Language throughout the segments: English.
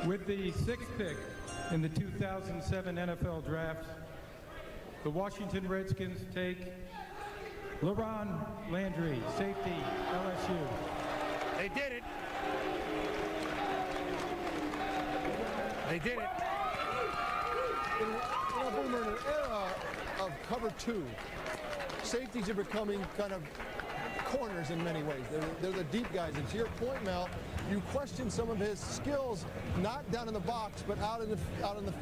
With the 6th pick in the 2007 NFL Draft, the Washington Redskins take LaRon Landry, safety, LSU. They did it. They did it. You know, Boomer, in an era of cover two, safeties are becoming kind of corners in many ways. They're the deep guys. And to your point, Mel, you question some of his skills, not down in the box, but out in the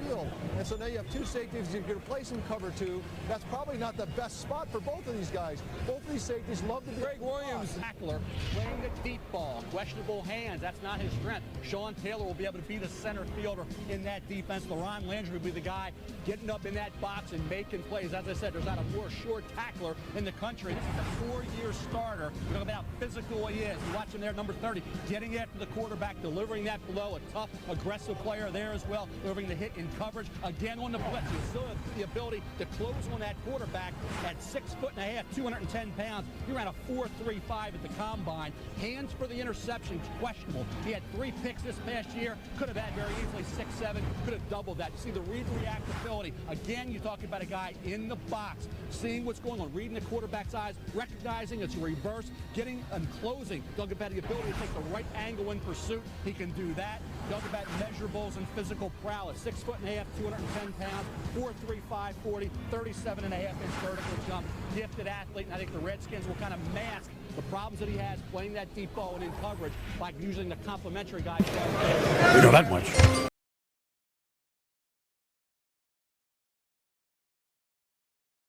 field. And so now you have two safeties. You're going to play some cover two. That's probably not the best spot for both of these guys. Both of these safeties love to be. Greg Williams, tackler, playing the deep ball, questionable hands. That's not his strength. Sean Taylor will be able to be the center fielder in that defense. LaRon Landry will be the guy getting up in that box and making plays. As I said, there's not a more sure tackler in the country. This is a 4-year starter. You know about physical he is. You watch him there, number 30, getting after the quarterback, delivering that blow. A tough, aggressive player there as well, delivering the hit in coverage. Again on the blitz, you still have the ability to close on that quarterback at 6'1", 210 pounds. He ran a 4.35 at the combine. Hands for the interception, questionable. He had 3 picks this past year. Could have had very easily 6, 7. Could have doubled that. You see the read and react ability. Again, you're talking about a guy in the box, seeing what's going on, reading the quarterback's eyes, recognizing it's a reverse, getting and closing. Talking about the ability to take the right angle in pursuit. He can do that. Talking about measurables and physical prowess. 6'1", 210 pounds, 4.35 40, 37.5-inch vertical jump. Gifted athlete, and I think the Redskins will kind of mask the problems that he has playing that deep ball and in coverage by using the complementary guys. We know that much.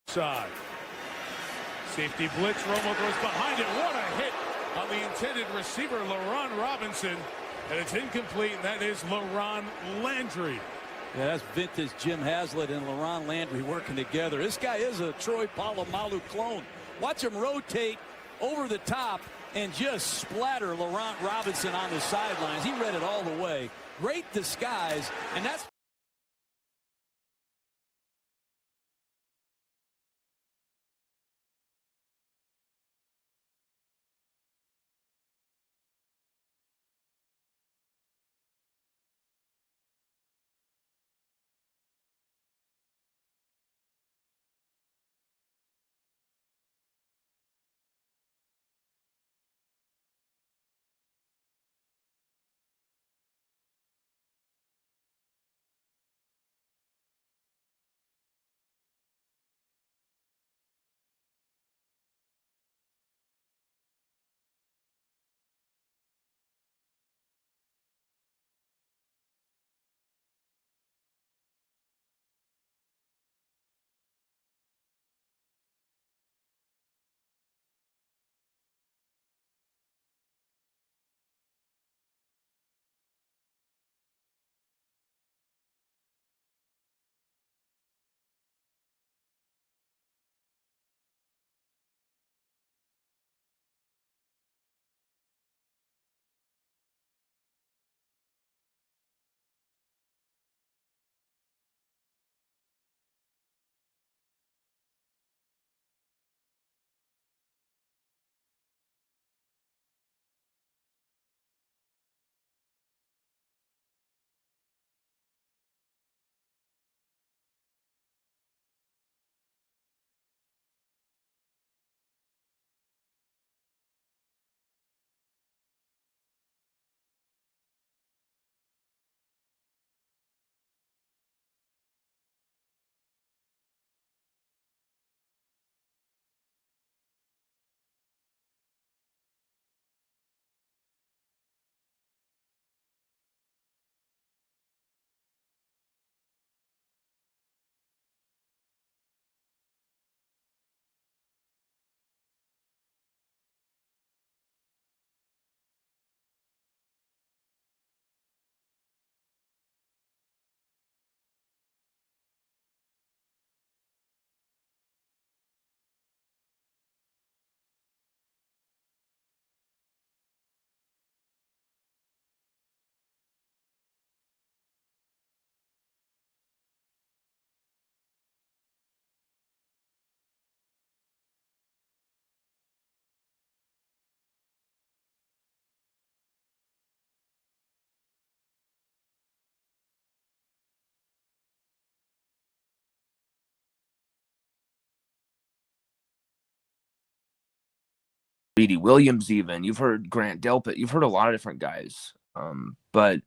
Side. Safety blitz. Romo goes behind it. What a hit on the intended receiver, LaRon Robinson. And it's incomplete, and that is LaRon Landry. Yeah, that's vintage Jim Haslett and LaRon Landry working together. This guy is a Troy Polamalu clone. Watch him rotate over the top and just splatter LaRon Robinson on the sidelines. He read it all the way. Great disguise, and that's Greedy Williams even. You've heard Grant Delpit. You've heard a lot of different guys. But,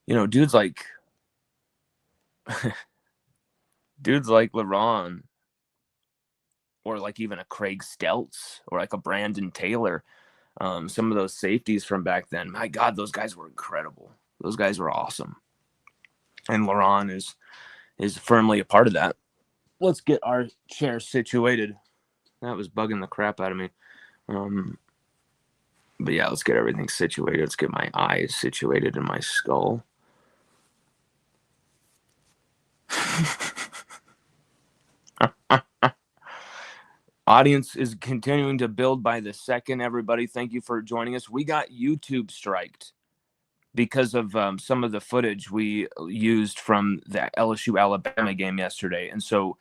you know, dudes like LaRon, or like even a Craig Stelz, or like a Brandon Taylor, some of those safeties from back then, my God, those guys were incredible. Those guys were awesome. And LaRon is firmly a part of that. Let's get our chair situated. That was bugging the crap out of me. But yeah, let's get everything situated. Let's get my eyes situated in my skull. Audience is continuing to build by the second, everybody. Thank you for joining us. We got YouTube striked because of some of the footage we used from the LSU-Alabama game yesterday. And so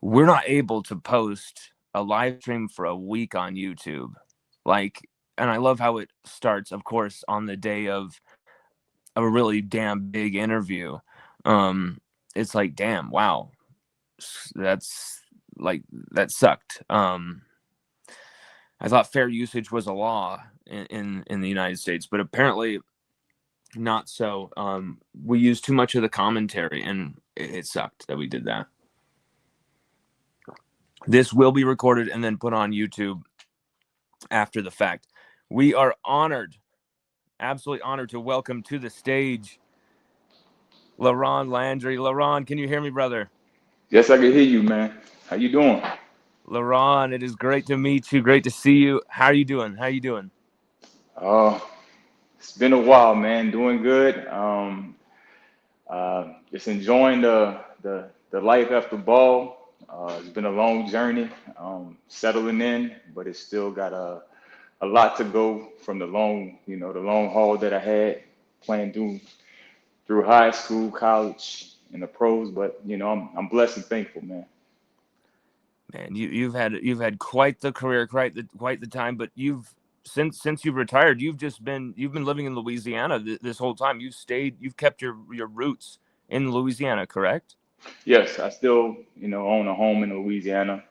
we're not able to post a live stream for a week on YouTube. And I love how it starts, of course, on the day of a really damn big interview. It's like, damn, wow. That sucked. I thought fair usage was a law in the United States, but apparently not so. We used too much of the commentary, and it sucked that we did that. This will be recorded and then put on YouTube after the fact. We are honored, absolutely honored, to welcome to the stage LaRon Landry. LaRon, can you hear me, brother? Yes, I can hear you, man. How you doing? LaRon, it is great to meet you. Great to see you. How are you doing? It's been a while, man. Doing good. Just enjoying the life after ball. It's been a long journey, settling in, but it's still got a lot to go from the long haul that I had playing through high school, college, and the pros. But I'm blessed and thankful, man. Man, you've had quite the career, quite the time. But since you've retired, you've been living in Louisiana this whole time. You've kept your roots in Louisiana, correct? Yes, I still own a home in Louisiana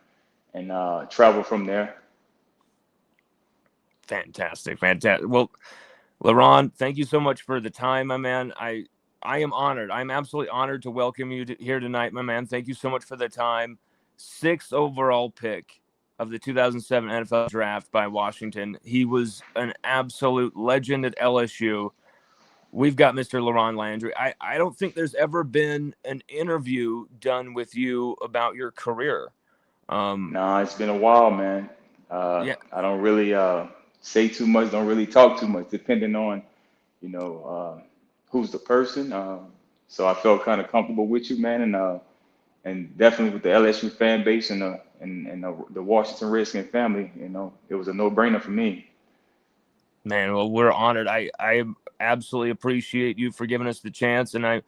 and travel from there. Fantastic. Well, LaRon, thank you so much for the time, my man. I am honored. I'm absolutely honored to welcome you here tonight, my man. Thank you so much for the time. 6th overall pick of the 2007 NFL draft by Washington. He was an absolute legend at LSU. We've got Mr. LaRon Landry. I don't think there's ever been an interview done with you about your career. No, it's been a while, man. Yeah. I don't really say too much, don't really talk too much, depending on, who's the person. So I felt kind of comfortable with you, man, and definitely with the LSU fan base and the Washington Redskins family. It was a no-brainer for me. Man, well, we're honored. I absolutely appreciate you for giving us the chance, and I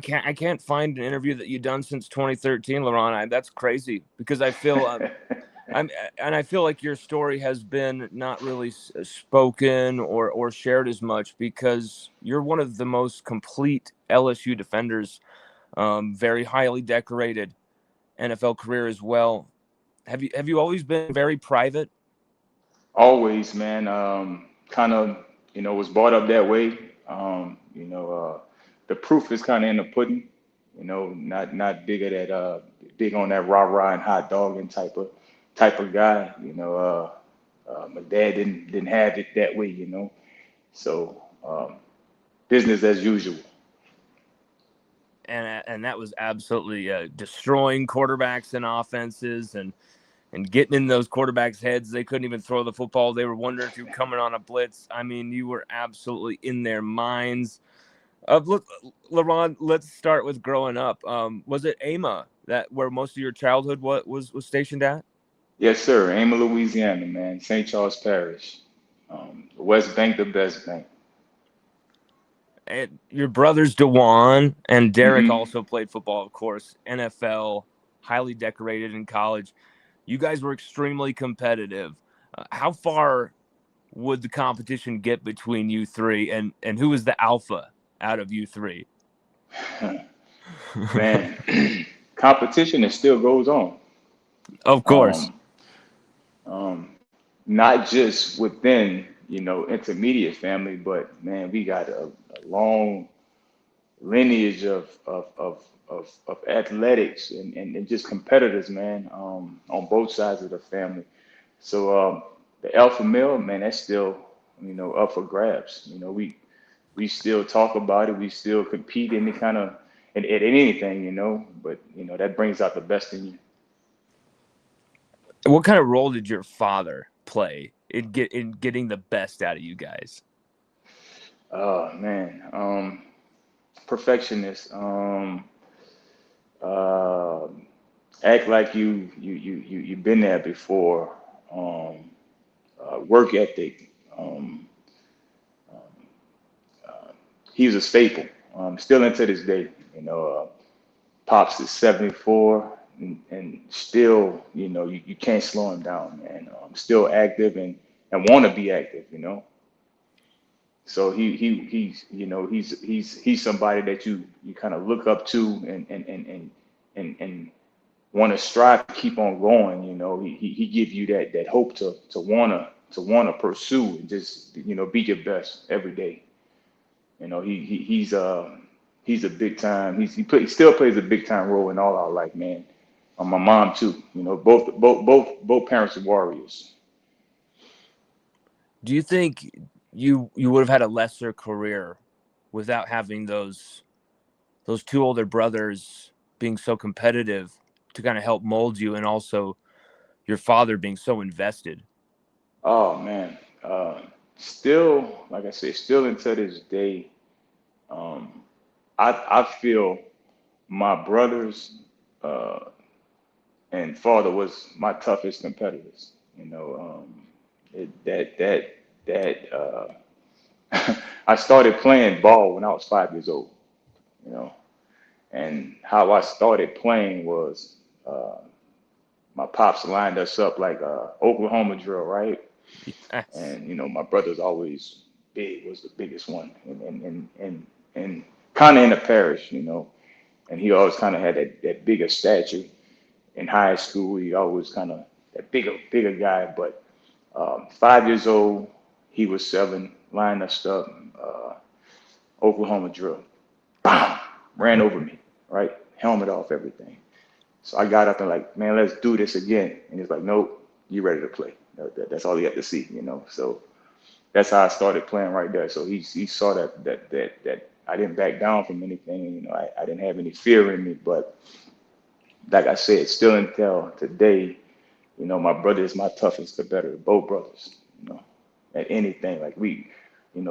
can't find an interview that you've done since 2013, LaRon. That's crazy, because I feel I feel like your story has been not really spoken or shared as much, because you're one of the most complete LSU defenders. Very highly decorated NFL career as well. Have you always been very private? Always, man. Kind of, was brought up that way. The proof is kind of in the pudding. Not big at that, big on that rah rah and hot dog and type of guy. My dad didn't have it that way. So business as usual. And that was absolutely destroying quarterbacks and offenses, and getting in those quarterbacks' heads. They couldn't even throw the football. They were wondering if you were coming on a blitz. I mean, you were absolutely in their minds. Look, LaRon, let's start with growing up. Was it Ama where most of your childhood was stationed at? Yes, sir. Ama, Louisiana, man. St. Charles Parish. The West Bank, the best bank. And your brothers DeJuan and Derek Mm-hmm. also played football, of course. NFL, highly decorated in college. You guys were extremely competitive. How far would the competition get between you three, and who was the alpha out of you three? Man, competition, it still goes on. Of course. not just within, intermediate family, but man, we got a long lineage of athletics and just competitors, man, on both sides of the family. So the alpha male, man, that's still, up for grabs. We still talk about it. We still compete in the kind of at anything, but that brings out the best in you. What kind of role did your father play in getting the best out of you guys? Oh man, perfectionist. Uh, Act like you've been there before. Work ethic. He was a staple. Still into this day. Pops is 74, and still, you can't slow him down, man. Still active and want to be active. So he's somebody that you kind of look up to and want to strive to keep on going. He gives you that hope to wanna pursue and just be your best every day. He's a big time. He still plays a big time role in all our life, man. My mom too. Both parents are warriors. Do you think you would have had a lesser career without having those two older brothers being so competitive to kind of help mold you, and also your father being so invested? Oh man, still, like I said, still until this day, um, I feel my brothers and father was my toughest competitors. I started playing ball when I was 5 years old. You know, and how I started playing was uh, my pops lined us up like Oklahoma drill, right? Yes. And my brother's always big, was the biggest one, and kind of in the parish, and he always kind of had that bigger stature. In high school, he always kind of that bigger guy. But 5 years old, he was seven, lined us up, Oklahoma drill, bam, ran over me, right, helmet off, everything. So I got up and like, man, let's do this again. And he's like, nope, you ready to play. That's all he had to see. So that's how I started playing right there. So he saw that I didn't back down from anything. I didn't have any fear in me. But like I said, still until today, my brother is my toughest competitor, both brothers, at anything. Like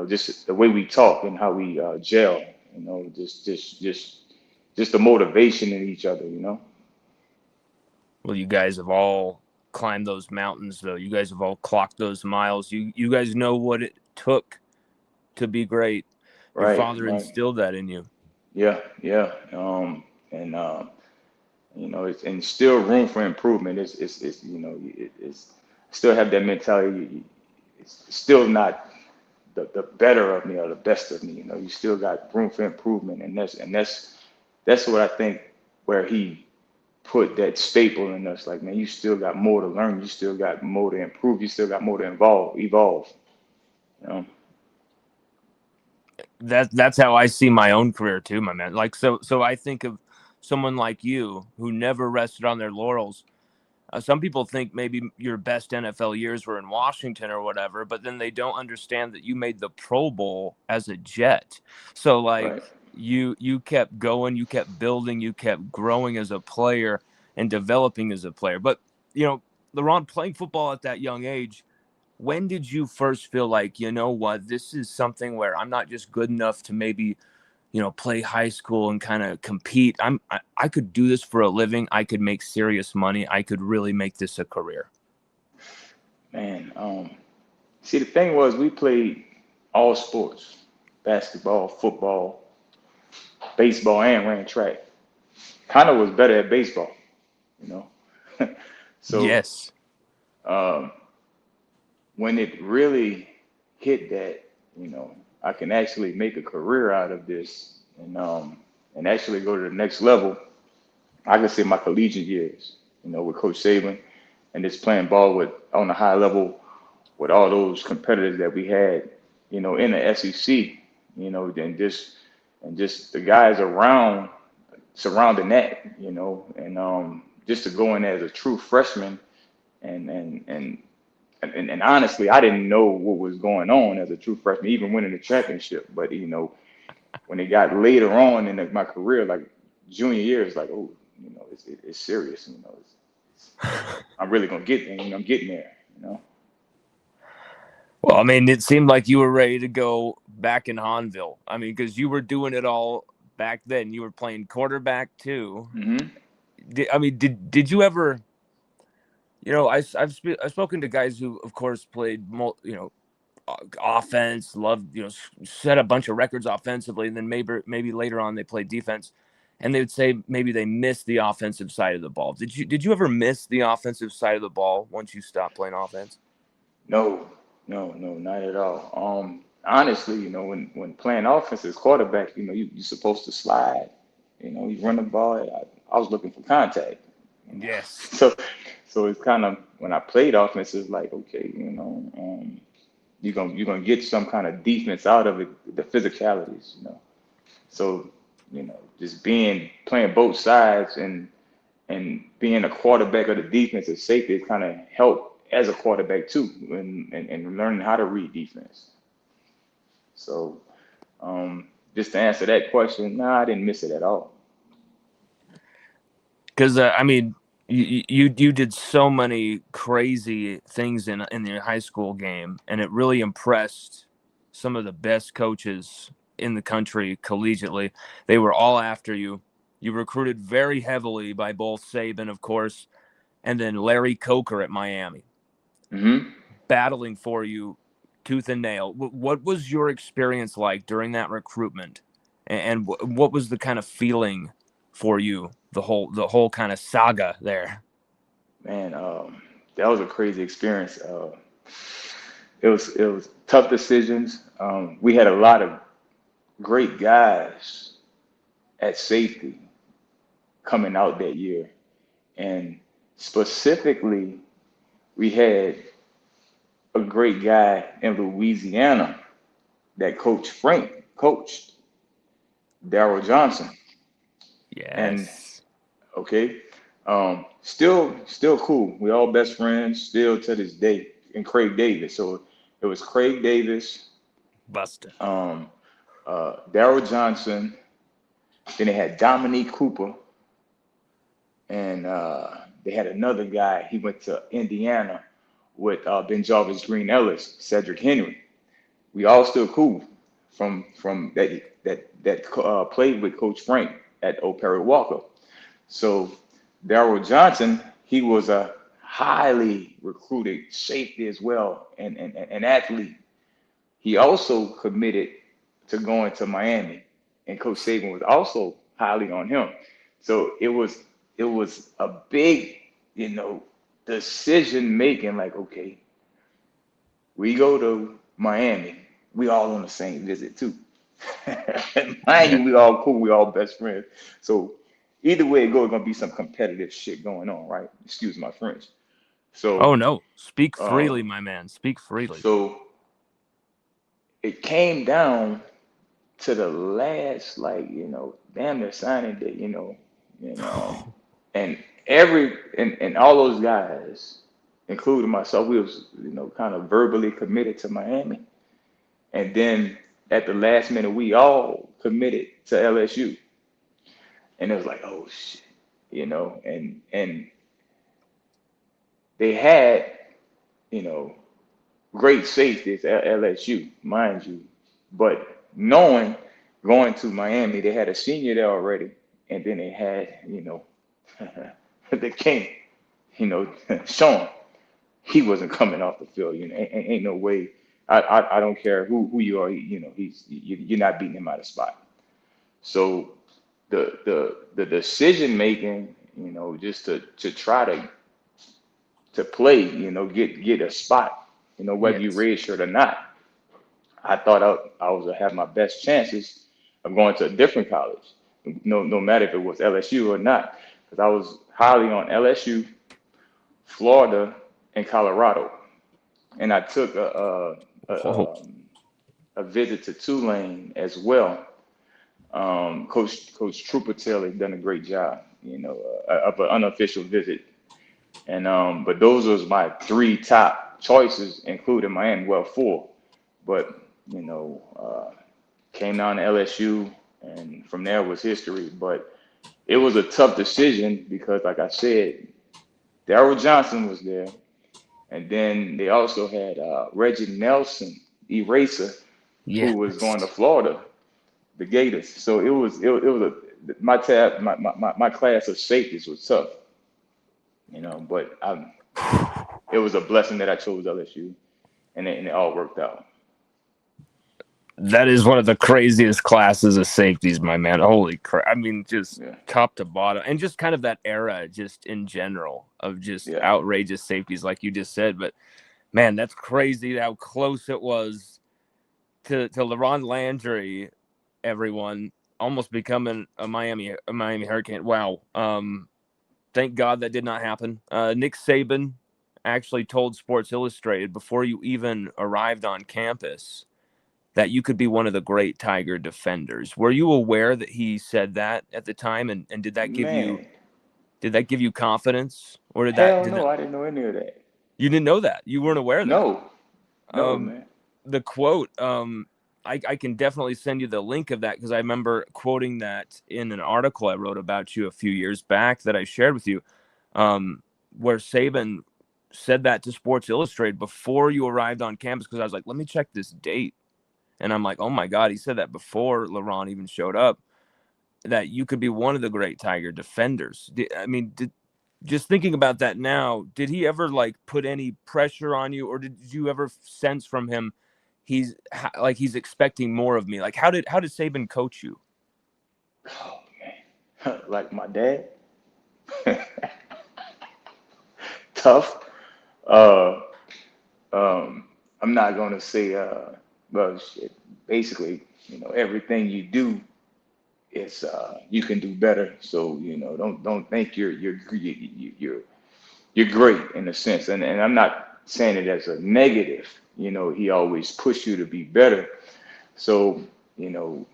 just the way we talk and how we gel, just the motivation in each other. Well, you guys have all climbed those mountains, though. You guys have all clocked those miles. You guys know what it took to be great. Your Right, father right. instilled that in you. Yeah, yeah. And it's and still room for improvement. It's still have that mentality. It's still not the better of me or the best of me. You still got room for improvement, and that's what I think where he put that staple in us. Like, man, you still got more to learn. You still got more to improve. You still got more to evolve. You know? That's how I see my own career too, my man. Like so I think of someone like you who never rested on their laurels. Some people think maybe your best NFL years were in Washington or whatever, but then they don't understand that you made the Pro Bowl as a Jet. So like Right. you kept going, you kept building, you kept growing as a player and developing as a player. But LaRon, playing football at that young age, when did you first feel like, what, this is something where I'm not just good enough to maybe play high school and kind of compete. I could do this for a living. I could make serious money. I could really make this a career. Man, see, the thing was we played all sports, basketball, football, baseball, and ran track. Kind of was better at baseball, you know. So Yes. um, when it really hit that, I can actually make a career out of this and actually go to the next level. I can say my collegiate years, with Coach Saban and just playing ball with on a high level with all those competitors that we had, in the SEC, and just the guys around surrounding that, and just to go in as a true freshman and and and and honestly, I didn't know what was going on as a true freshman, even winning the championship. But when it got later on in my career, like junior year, it's like, oh, it's serious. I'm really gonna get there. I'm getting there. Well, I mean, it seemed like you were ready to go back in Hanville. I mean, because you were doing it all back then. You were playing quarterback too. Mm-hmm. Did you ever? I've spoken to guys who, of course, played offense, loved set a bunch of records offensively, and then maybe later on they played defense, and they would say maybe they missed the offensive side of the ball. Did you ever miss the offensive side of the ball once you stopped playing offense? No, not at all. Honestly, when playing offense as quarterback, you're supposed to slide. You run the ball. I was looking for contact. Yes. So it's kind of when I played offense, it's like, okay, you're gonna get some kind of defense out of it, the physicalities. So just playing both sides and being a quarterback of the defensive safety kind of help as a quarterback too, and learning how to read defense. So just to answer that question, no, I didn't miss it at all. Because I mean, you did so many crazy things in the high school game, and it really impressed some of the best coaches in the country collegiately. They were all after you. You recruited very heavily by both Saban, of course, and then Larry Coker at Miami, battling for you tooth and nail. What was your experience like during that recruitment, and what was the kind of feeling for you, the whole kind of saga there? Man, that was a crazy experience. It was tough decisions. We had a lot of great guys at safety coming out that year, and specifically, we had a great guy in Louisiana that Coach Frank coached, Darryl Johnson. And Yes. okay, still cool. We all best friends still to this day. And Craig Davis. So it was Craig Davis, Buster. Darryl Johnson. Then they had Dominique Cooper, and they had another guy. He went to Indiana with Ben Jarvis Green Ellis, Cedric Henry. We all still cool from that played with Coach Frank at Old Perry Walker. So Darryl Johnson, he was a highly recruited safety as well, and an athlete. He also committed to going to Miami, and Coach Saban was also highly on him. So it was a big, decision making. Like, okay, we go to Miami, we all on the same visit too. Mind you, we all cool, we all best friends. So either way it goes, gonna be some competitive shit going on, right? Excuse my French. So Oh no, speak freely, my man. Speak freely. so it came down to the last, like, damn near signing day, and and all those guys, including myself, we was, kind of verbally committed to Miami. And then at the last minute, we all committed to LSU. And it was like, oh shit, and they had, you know, great safeties at LSU, mind you. But knowing going to Miami, they had a senior there already, and then they had, the king, Sean. He wasn't coming off the field. Ain't no way. I don't care who you are. You're not beating him out of spot. So the decision making, just to try to play, get a spot, whether you Yes. redshirt or not. I thought I was gonna have my best chances of going to a different college, no matter if it was LSU or not, because I was highly on LSU, Florida, and Colorado. and I took Whoa. a visit to Tulane as well. Coach Trooper Taylor done a great job, of an unofficial visit. And but those was my three top choices, including Miami. Well, four, but came down to LSU, and from there was history. But it was a tough decision because, like I said, Darryl Johnson was there, and then they also had Reggie Nelson, Eraser, who was going to Yes. Florida, the Gators. So it was my class of safeties was tough, but it was a blessing that I chose LSU, and it all worked out. That is one of the craziest classes of safeties, my man. Holy crap. I mean, just Yeah, top to bottom. And just kind of that era, just in general, of just yeah, outrageous safeties, like you just said. But man, that's crazy how close it was to LaRon Landry, everyone, almost becoming a Miami Hurricane. Wow. Thank God that did not happen. Nick Saban actually told Sports Illustrated before you even arrived on campus that you could be one of the great Tiger defenders. Were you aware that he said that at the time, and man. did that give you confidence, or Hell did no, that I didn't know any of that. you didn't know that, you weren't aware of that? No, no, Um, man. the quote, I can definitely send you the link of that because I remember quoting that in an article I wrote about you a few years back that I shared with you, where Saban said that to Sports Illustrated before you arrived on campus because I was like, let me check this date. And I'm like, oh my God, he said that before LaRon even showed up, that you could be one of the great Tiger defenders. Just thinking about that now, did he ever like put any pressure on you, or did you ever sense from him he's expecting more of me? Like how did Saban coach you? Oh man, like my dad, tough. Uh, I'm not gonna say, well, shit. Basically, everything you do is you can do better. So don't think you're great in a sense, and I'm not saying it as a negative. He always pushed you to be better. So you know,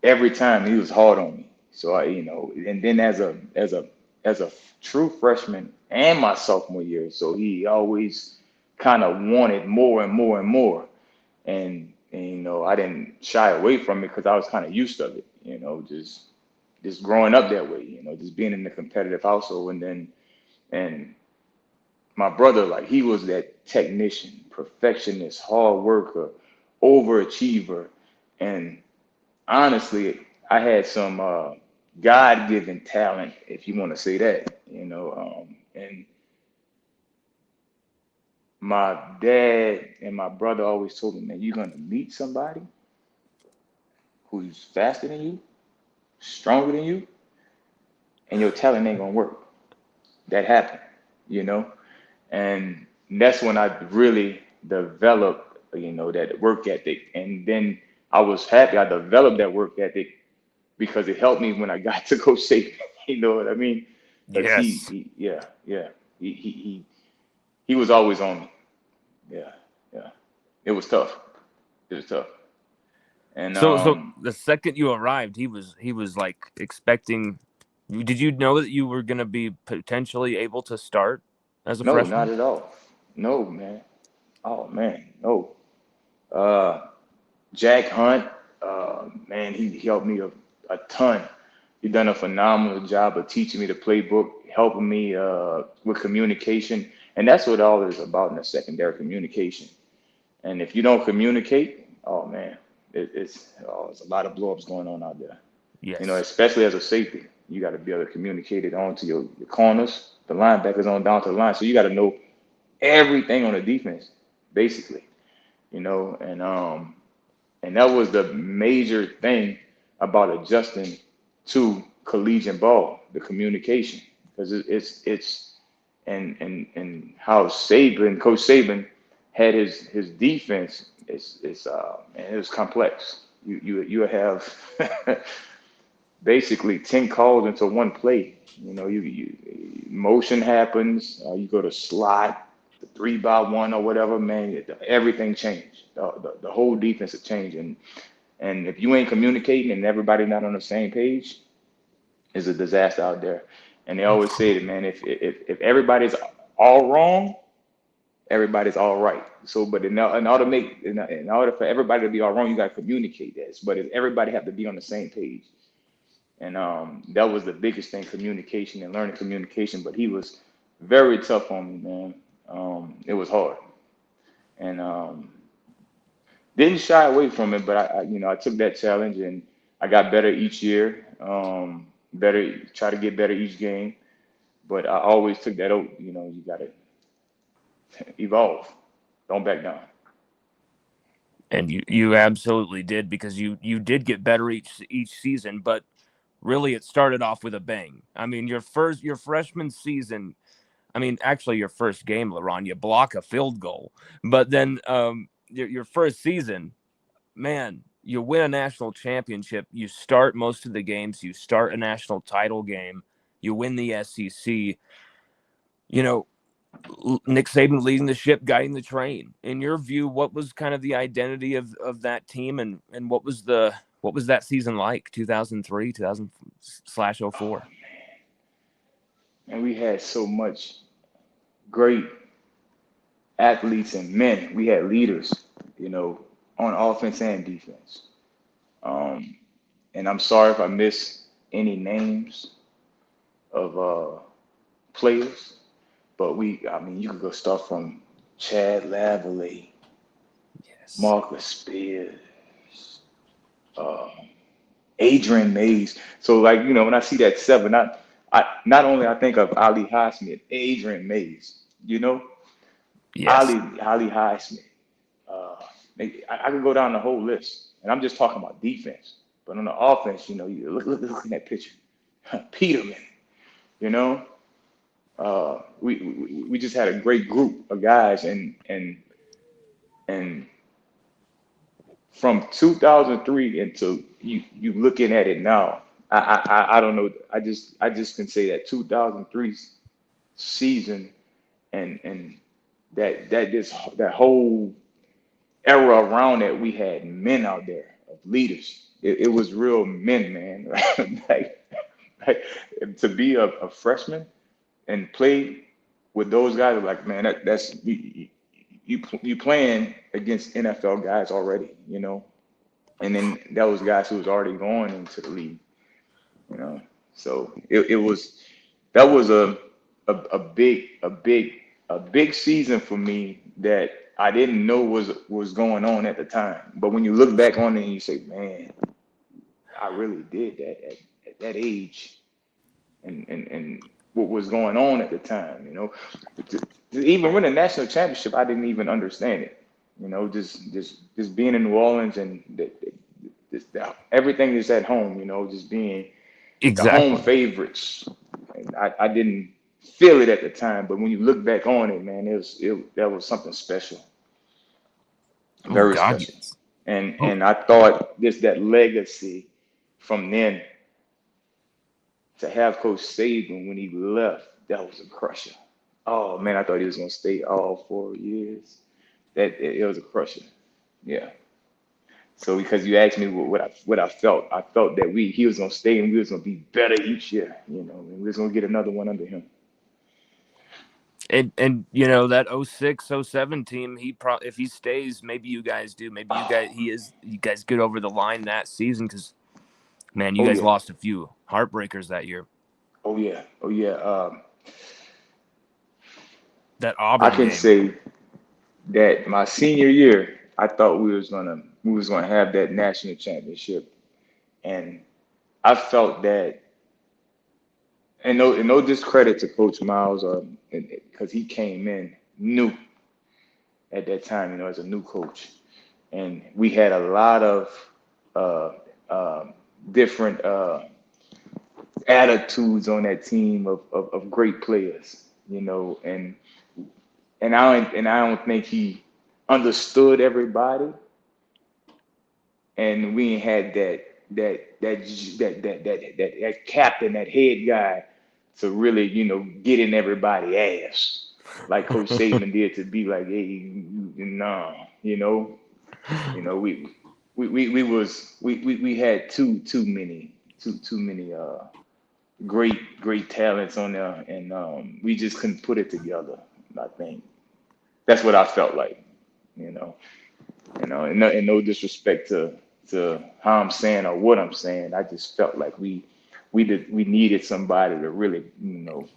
every time he was hard on me. So and then as a true freshman and my sophomore year, so he always kind of wanted more and more and more, and I didn't shy away from it because I was kind of used to it. Just growing up that way. Just being in a competitive household, and my brother, like he was that technician, perfectionist, hard worker, overachiever, and honestly, I had some God-given talent, if you want to say that, and my dad and my brother always told me, man, you're gonna meet somebody who's faster than you, stronger than you, and your talent ain't gonna work. That happened, you know, and that's when I really developed, that work ethic, and then I was happy I developed that work ethic because it helped me when I got to Coach Saban. You know what I mean? Because Yes. yeah, yeah, he was always on me. Yeah, yeah. It was tough. It was tough. And So the second you arrived, he was like expecting. Did you know that you were going to be potentially able to start as a no, not freshman? at all. No, man. Oh man, no. Uh, Jack Hunt, man, he helped me a ton. He done a phenomenal job of teaching me the playbook, helping me with communication, and that's what all is about in the secondary, communication. And if you don't communicate, oh man, it's a lot of blowups going on out there. Yes. Especially as a safety, you got to be able to communicate it on to your corners, the linebackers on down to the line. So you got to know everything on the defense, basically. And that was the major thing about adjusting to collegiate ball, the communication, because it's and how Coach Saban had his defense is man, it was complex. You have basically 10 calls into one play. You motion happens, you go to slot. the 3-by-1 or whatever, man, everything changed. The whole defense had changed. And if you ain't communicating and everybody not on the same page, it's a disaster out there. And they always say that, man, if everybody's all wrong, everybody's all right. So, but in order for everybody to be all wrong, you got to communicate this. But if everybody have to be on the same page, and that was the biggest thing, communication and learning communication. But he was very tough on me, man. It was hard, and didn't shy away from it. But I took that challenge, and I got better each year. Try to get better each game. But I always took that out. You got to evolve. Don't back down. And you absolutely did, because you did get better each season, but really it started off with a bang. I mean, your freshman season, I mean, actually your first game, LaRon, you block a field goal, but then your first season, man, you win a national championship, you start most of the games, you start a national title game, you win the SEC. Nick Saban leading the ship, guiding the train. In your view, what was kind of the identity of that team, and what was that season like, 2003, 2000/04? And we had so much great athletes and men. We had leaders, on offense and defense. And I'm sorry if I miss any names of players, but you could go start from Chad Lavallee, Yes. Marcus Spears, Adrian Mays. So when I see that 7, I not only I think of Ali Highsmith, Adrian Mays, Yes. Ali Highsmith. I could go down the whole list, and I'm just talking about defense. But on the offense, you look at that picture, Peterman. We just had a great group of guys, and from 2003 until you looking at it now, I don't know. I just can say that 2003 season and that whole era around that, we had men out there of leaders. It was real men, man. like to be a freshman and play with those guys, like, man, that's you playing against NFL guys already, and then that was guys who was already going into the league, So it was that was a big season for me that I didn't know was going on at the time. But when you look back on it and you say, man, I really did that at that age, and what was going on at the time, to even win a national championship, I didn't even understand it. Just being in New Orleans and everything is at home, just being the home Exactly. favorites. And I didn't feel it at the time, but when you look back on it, man, that was something special, Oh very God, special. yes. And I thought that legacy from then to have Coach Saban when he left, that was a crusher. Oh man, I thought he was gonna stay all 4 years. It was a crusher. Yeah. So because you asked me what I felt that he was gonna stay and we was gonna be better each year, and we was gonna get another one under him. And that 06-07 team, if he stays, maybe you guys do. Maybe you guys get over the line that season, because man, you Oh guys yeah. lost a few heartbreakers that year. Oh yeah. Oh yeah. That I Auburn can game. say that my senior year, I thought we was gonna have that national championship, and I felt that, and no discredit to Coach Miles, because he came in new at that time, as a new coach, and we had a lot of uh, different attitudes on that team of great players, and I don't think he understood everybody, and we ain't had that captain, that head guy, to really, get in everybody's ass. like Coach Saban did to be like, hey, nah, we had too many great talents on there, and we just couldn't put it together. I think that's what I felt like, you know, and no disrespect to how I'm saying or what I'm saying. I just felt like we needed somebody to really,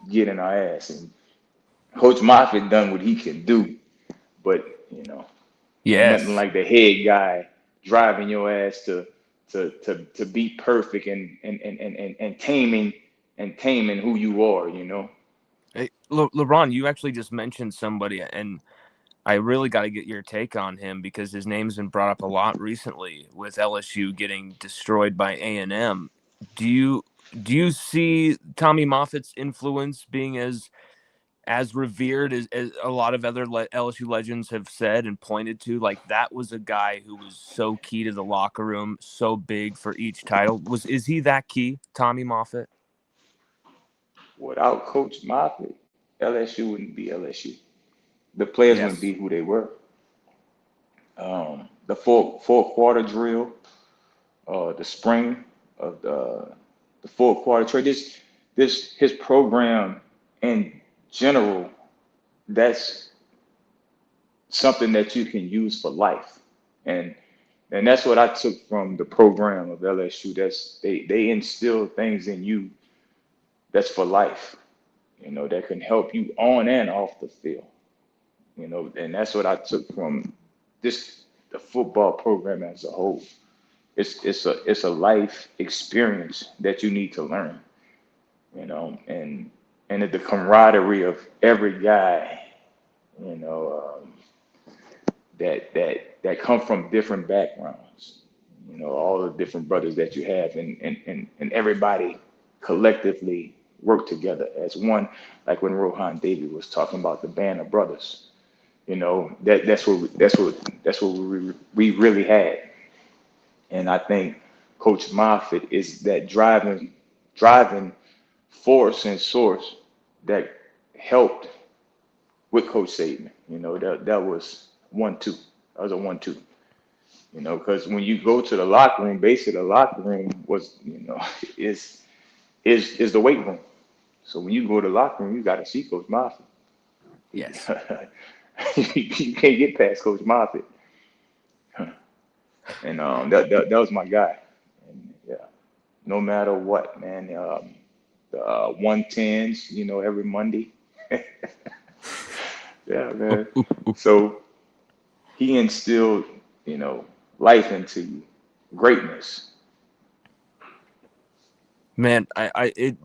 get in our ass, and Coach Moffitt done what he can do, but ain't nothing Yes. like the head guy driving your ass to be perfect and taming who you are. Hey, LaRon, you actually just mentioned somebody, and I really got to get your take on him because his name's been brought up a lot recently with LSU getting destroyed by A&M. Do you see Tommy Moffitt's influence being as revered as a lot of other LSU legends have said and pointed to? Like, that was a guy who was so key to the locker room, so big for each title. Is he that key, Tommy Moffitt? Without Coach Moffitt, LSU wouldn't be LSU. The players wouldn't Yes. be who they were. The four quarter drill, the spring of the 4 quarter trade. This his program in general. That's something that you can use for life, and that's what I took from the program of LSU. That's they instill things in you that's for life. That can help you on and off the field. And that's what I took from the football program as a whole. It's a life experience that you need to learn. And the camaraderie of every guy, you know, that come from different backgrounds. All the different brothers that you have, and everybody collectively work together as one. Like when Rohan David was talking about the band of brothers. That's what we really had. And I think Coach Moffitt is that driving force and source that helped with Coach Saban. That was 1-2. That was a 1-2. Because when you go to the locker room, basically the locker room was, is the weight room. So when you go to the locker room, you got to see Coach Moffitt. Yes. You can't get past Coach Moffitt. And that was my guy. And yeah, no matter what, man. The 110s, every Monday. Yeah, man. So he instilled, life into you, greatness. Man,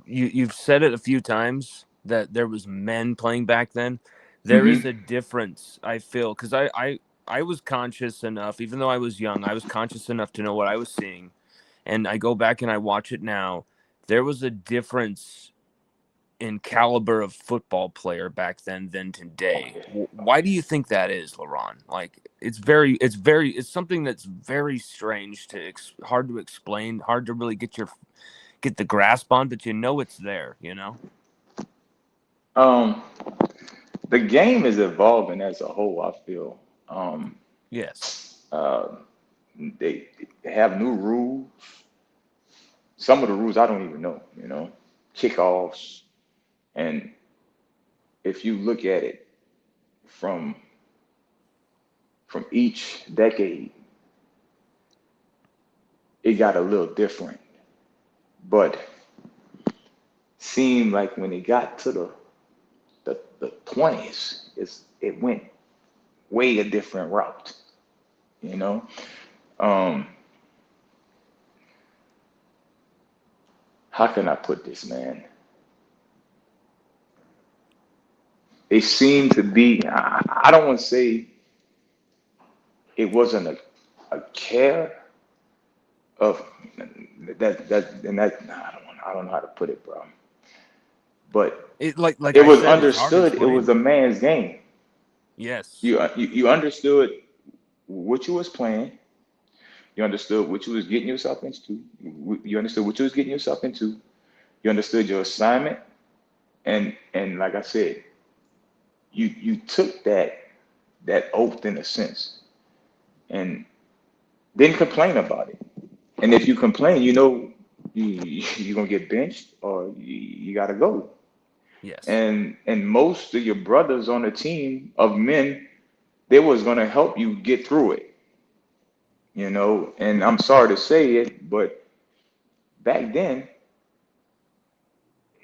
you've said it a few times that there was men playing back then. There is Hmm. a difference, I feel, because I was conscious enough, even though I was young, I was conscious enough to know what I was seeing, and I go back and I watch it now. There was a difference in caliber of football player back then than Oh today. yeah, oh Why do you yeah. think that is, LaRon? Like, it's something that's very strange hard to explain, hard to really get the grasp on, but it's there. Um, the game is evolving as a whole. I feel. Yes. Uh, they have new rules. Some of the rules I don't even know. Kickoffs, and if you look at it from each decade, it got a little different. But seemed like when it got to the 20s, it went way a different route. You know, um, how can I put this, man? It seemed to be. I don't want to say it wasn't a care of that and that. Nah, I don't know how to put it, bro. But It like it I was said, it's hard to understood. It was explain. a man's game. Yes. You understood what you was playing. You understood what you was getting yourself into. You understood what you was getting yourself into. You understood your assignment, and like I said, you took that oath in a sense and didn't complain about it. And if you complain, you're gonna get benched or you gotta go. Yes. And most of your brothers on the team of men, they was gonna help you get through it, And I'm sorry to say it, but back then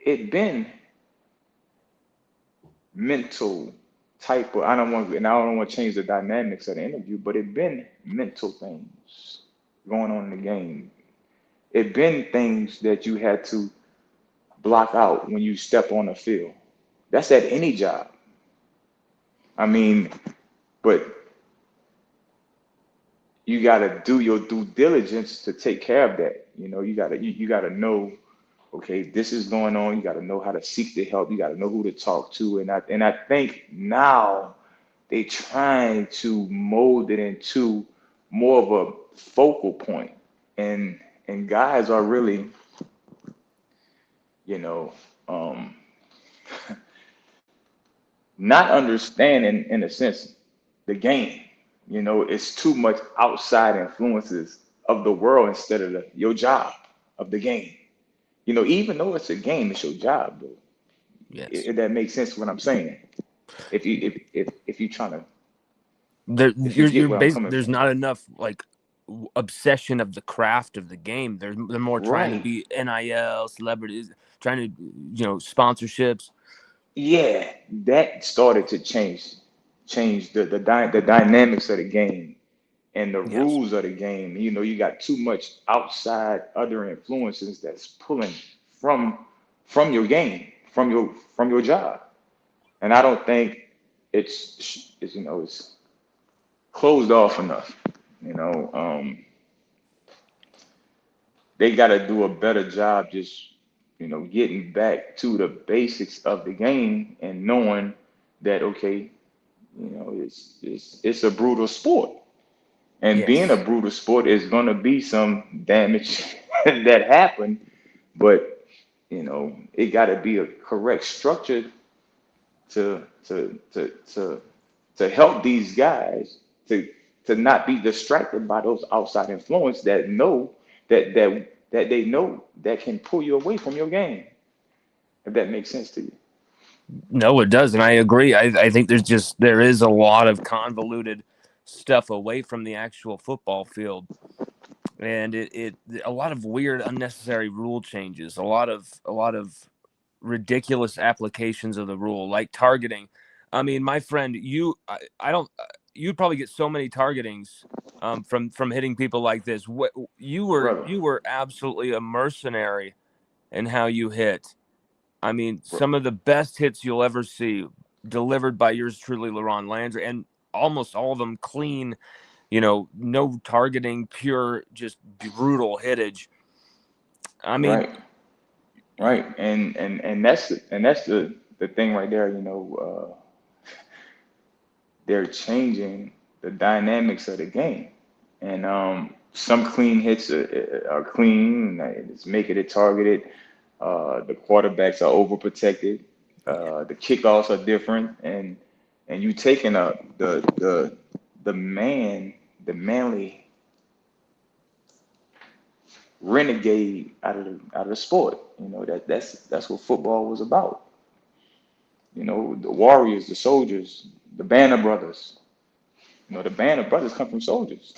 it been mental type of I don't want to change the dynamics of the interview, but it been mental things going on in the game. It been things that you had to block out when you step on the field. That's at any job. I mean, but you got to do your due diligence to take care of that. You got to know, okay, this is going on. You got to know how to seek the help. You got to know who to talk to. And I think now they trying to mold it into more of a focal point, and guys are really, you know, um, not understanding in a sense the game. It's too much outside influences of the world instead of your job of the game. Even though it's a game, it's your job, though. Yes. If that makes sense what I'm saying. If you trying to if you You're get where I'm basically coming there's from. not enough like obsession of the craft of the game. They're more trying to Right. be NIL celebrities, trying to sponsorships. Yeah, that started to change the dynamics of the game and the Yes. rules of the game. You got too much outside other influences that's pulling from from your game, from your job. And I don't think it's closed off enough. You know, um, they got to do a better job just getting back to the basics of the game and knowing that okay, it's a brutal sport. And being a Yes. brutal sport is going to be some damage that happen, but it got to be a correct structure to to to to to help these guys to not be distracted by those outside influence that they know that can pull you away from your game. If that makes sense to you. No, it does, and I agree. I think there is a lot of convoluted stuff away from the actual football field, and it a lot of weird, unnecessary rule changes, a lot of ridiculous applications of the rule, like targeting. I mean, my friend, I don't, you'd probably get so many targetings from hitting people like this. What Brother, you were absolutely a mercenary in how you hit. I mean, bro- some of the best hits you'll ever see delivered by yours truly, LaRon Landry, and almost all of them clean. No targeting, pure, just brutal hittage. I mean, right, right, and that's the thing right there. They're changing the dynamics of the game, and some clean hits are clean, and it's making it targeted. The quarterbacks are overprotected. The kickoffs are different, and you taking up the manly renegade out of the sport. That's what football was about. The warriors, the soldiers, the band of brothers. The band of brothers come from soldiers.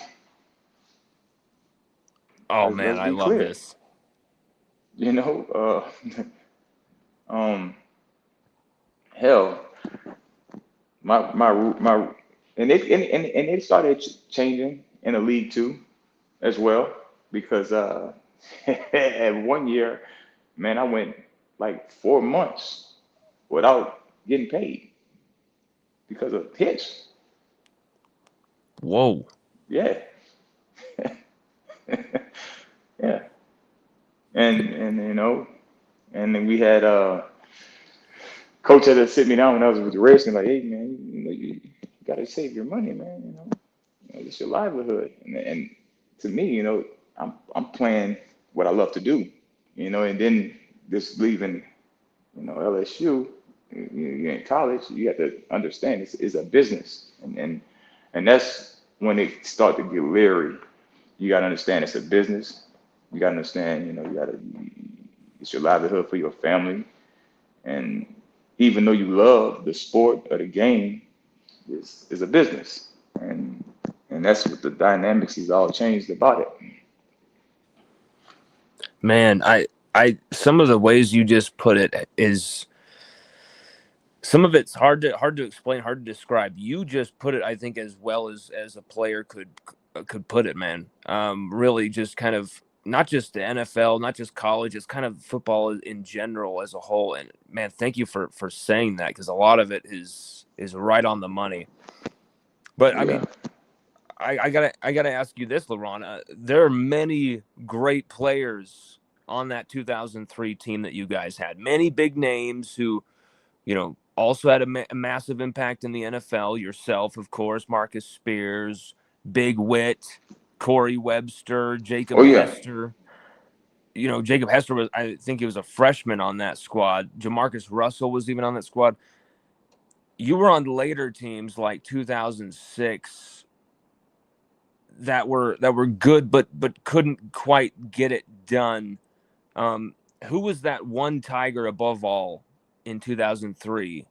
oh man, Let's I be love clear. this. You know, um, hell, my and it started changing in the league too as well because at one year, man, I went like 4 months without getting paid because of hits. Whoa. Yeah, yeah, and and then we had coach had to sit me down when I was with the racing, like, hey man, you gotta save your money, man. It's your livelihood, and to me, I'm playing what I love to do, and then just leaving, LSU, you're in college, you have to understand it's a business, and that's when it start to get leery. You got to understand it's a business. You got to understand, it's your livelihood for your family, and even though you love the sport or the game, is a business, and that's what the dynamics is all changed about it. Man, some of the ways you just put it is some of it's hard to explain, hard to describe. You just put it, I think, as well as a player could put it, man. Really, just kind of not just the NFL, not just college, it's kind of football in general as a whole. And man, thank you for saying that, because a lot of it is right on the money. But I Yeah. mean, I gotta ask you this, LaRon. There are many great players on that 2003 team that you guys had. Many big names who, also had a massive impact in the NFL. Yourself, of course, Marcus Spears, Big Wit, Corey Webster, Jacob Oh yeah. Hester. Jacob Hester was, I think he was a freshman on that squad. Jamarcus Russell was even on that squad. You were on later teams like 2006 that were good, but couldn't quite get it done. Who was that one Tiger above all in 2003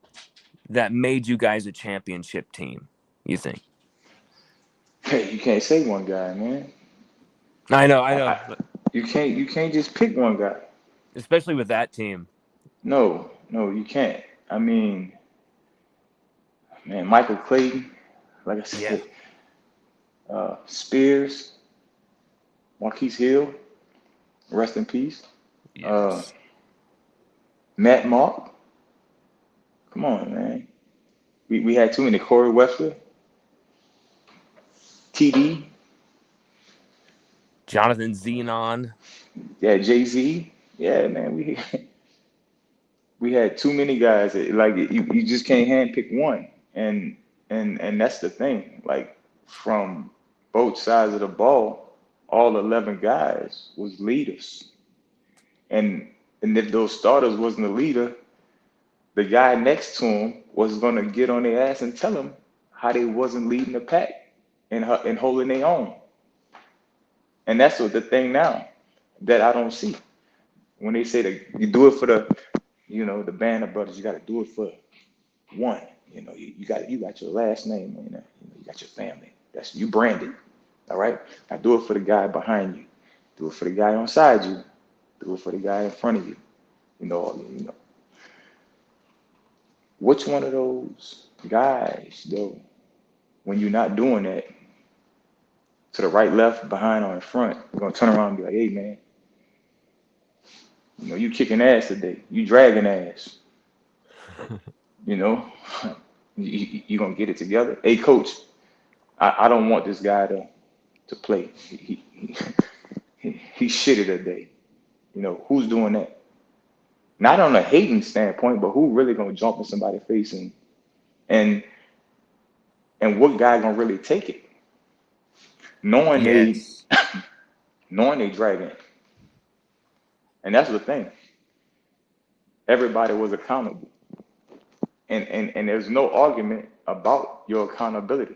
that made you guys a championship team, you think? Hey, you can't say one guy, man. I I, know, I, but you can't just pick one guy. especially with that team. No, you can't. I mean, man, Michael Clayton, like I Yeah. said, Spears, Marquise Hill, rest in peace. Uh, Yes. Matt Mark, come on, man. We had too many. Corey Webster, TD, Jonathan Zenon. yeah, Jay Z. Yeah, man, we had too many guys. Like you just can't handpick one, and that's the thing. Like from both sides of the ball, all 11 guys was leaders, and and if those starters wasn't a leader, the guy next to him was gonna get on their ass and tell them how they wasn't leading the pack and holding their own. And that's what the thing now that I don't see when they say that you do it for the band of brothers, you got to do it for one. You got your last name, you got your family. That's you branded. All right. Now do it for the guy behind you. Do it for the guy on side you. Do it for the guy in front of you. Which one of those guys though, when you're not doing that, to the right, left, behind, or in front, you're gonna turn around and be like, hey man, you kicking ass today. You dragging ass. You know, you gonna get it together. Hey coach, I don't want this guy to play. He shitty today. Who's doing that? Not on a hating standpoint, but who really gonna jump in somebody's face and and what guy gonna really take it? Knowing they Yes. knowing they dragging. And that's the thing. Everybody was accountable. And there's no argument about your accountability.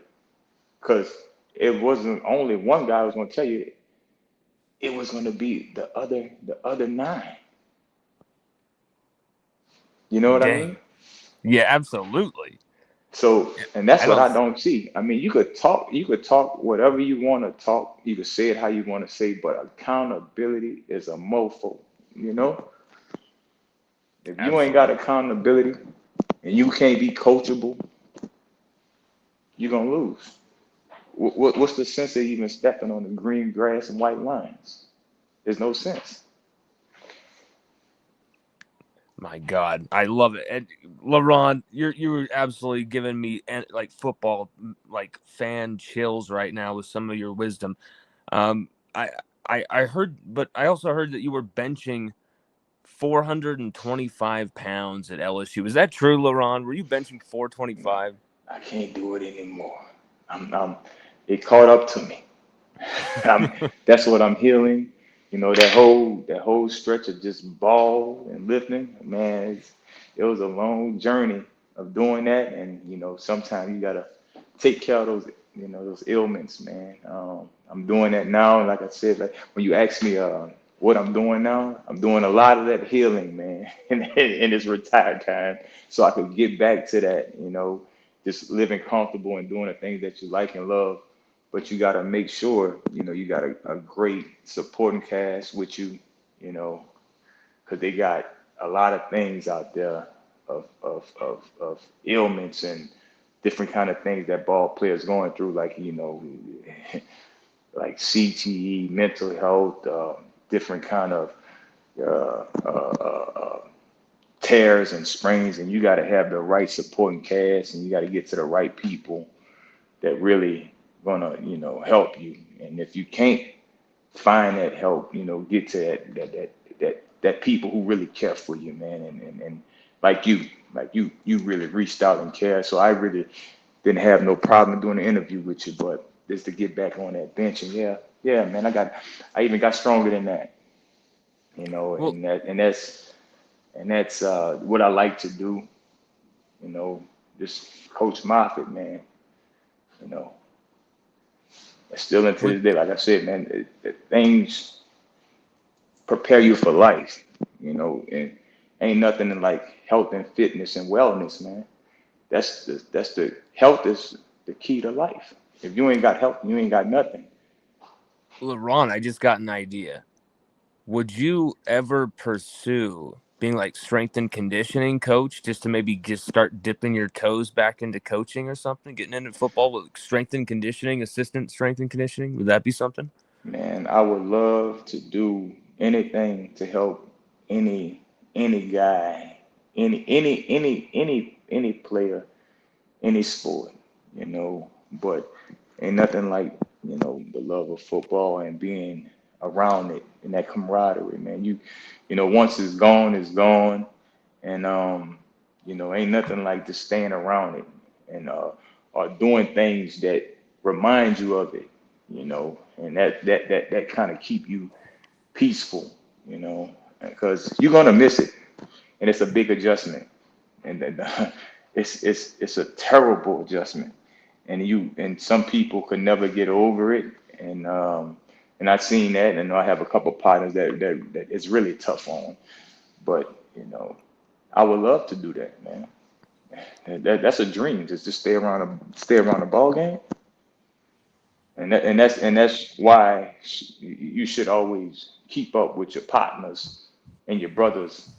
Because it wasn't only one guy who was gonna tell you it was gonna be the other nine. You know what I Dang. mean? Yeah, absolutely. So, Yeah. and that's I what don't. I don't see. I mean, you could talk whatever you want to talk. You could say it how you want to say, but accountability is a mofo. You know, if you ain't got Absolutely. accountability and you can't be coachable, you're gonna lose. What's the sense of even stepping on the green grass and white lines? There's no sense. My God, I love it. And LaRon, you're absolutely giving me like football like fan chills right now with some of your wisdom. Um, I I heard, but I also heard that you were benching 425 pounds at LSU. Is that true, LaRon? Were you benching 425? I can't do it anymore. It caught up to me. I'm, that's what I'm healing. you know, that whole stretch of just ball and lifting, man, it was a long journey of doing that. And, you know, sometimes you gotta take care of those, you know, those ailments, man. I'm doing that now. Like I said, like when you ask me what I'm doing now, I'm doing a lot of that healing, man, in this retired time, so I could get back to that, you know, just living comfortable and doing the things that you like and love. But you got to make sure, you know, you got a great supporting cast with you, you know, because they got a lot of things out there of ailments and different kind of things that ball players going through, like, you know, like CTE, mental health, different kind of uh, uh, uh, tears and sprains, and you got to have the right supporting cast, and you got to get to the right people that really gonna, you know, help you. And if you can't find that help, you know, get to that people who really care for you, man. And like you really reached out and cared. So I really didn't have no problem doing the interview with you, but just to get back on that bench. And yeah, man, I even got stronger than that, you know. Well, And that's what I like to do, you know. Just Coach Moffitt, man, you know. Still into well, this day, like I said, man, things prepare you for life, you know. And ain't nothing in like health and fitness and wellness, man. That's the health is the key to life. If you ain't got health, you ain't got nothing. LaRon, I just got an idea. Would you ever pursue being like strength and conditioning coach, just to maybe just start dipping your toes back into coaching or something, getting into football with strength and conditioning, assistant strength and conditioning? Would that be something? Man, I would love to do anything to help any guy, any player, any sport, you know. But ain't nothing like, you know, the love of football and being around it and that camaraderie, man. You know, once it's gone, it's gone. And you know, ain't nothing like just staying around it and or doing things that remind you of it, you know, and that kind of keep you peaceful, you know, because you're gonna miss it, and it's a big adjustment, and then, it's a terrible adjustment, and some people could never get over it, and I've seen that, and I have a couple partners that it's really tough on, but you know, I would love to do that, man. That's a dream, just to stay around a ball game, and that's why you should always keep up with your partners and your brothers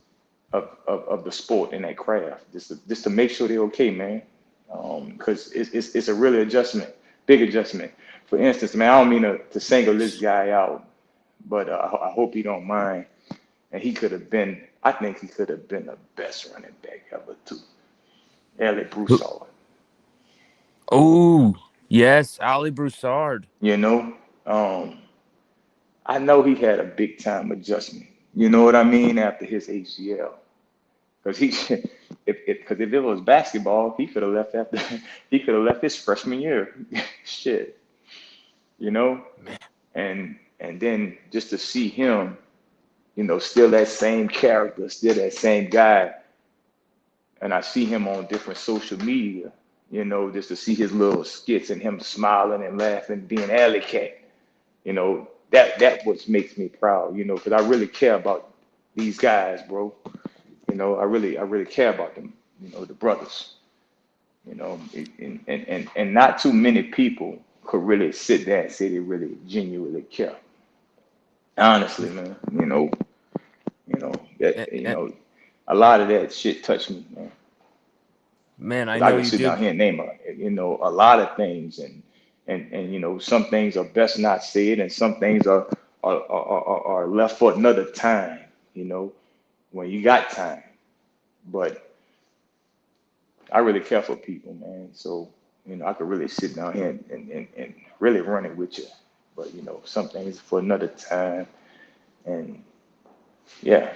of the sport and that craft, just to make sure they're okay, man. Because it's a really adjustment, big adjustment. For instance, man, I don't mean to single this guy out, but I hope he don't mind. And I think he could have been the best running back ever too. Ellie Broussard. Oh, yes, Ali Broussard. You know, um, I know he had a big time adjustment. You know what I mean, after his ACL, because if it was basketball, he could have left after he could have left his freshman year. Shit, you know, and then just to see him, you know, still that same character, still that same guy, and I see him on different social media, you know, just to see his little skits and him smiling and laughing, being alley cat, you know, that what makes me proud, you know, because I really care about these guys, bro. You know, I really care about them, you know, the brothers, you know, and not too many people could really sit there and say they really genuinely care. Honestly, man, that And, a lot of that shit touched me, man. man, I Because I know can you sit down did. here and name a lot of things, and you know, some things are best not said, and some things are left for another time, you know, when you got time. But I really care for people, man. So, you know, I could really sit down here and really run it with you. But, you know, some things for another time. And yeah,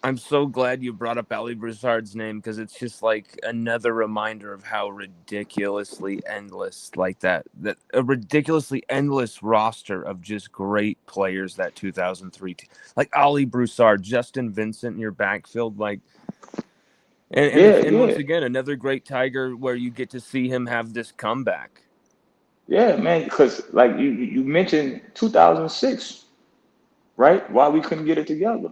I'm so glad you brought up Ali Broussard's name because it's just like another reminder of how ridiculously endless, like that a ridiculously endless roster of just great players that 2003, like Ali Broussard, Justin Vincent in your backfield, like, and once again another great Tiger where you get to see him have this comeback. Yeah, man, because like you mentioned 2006, right? Why we couldn't get it together,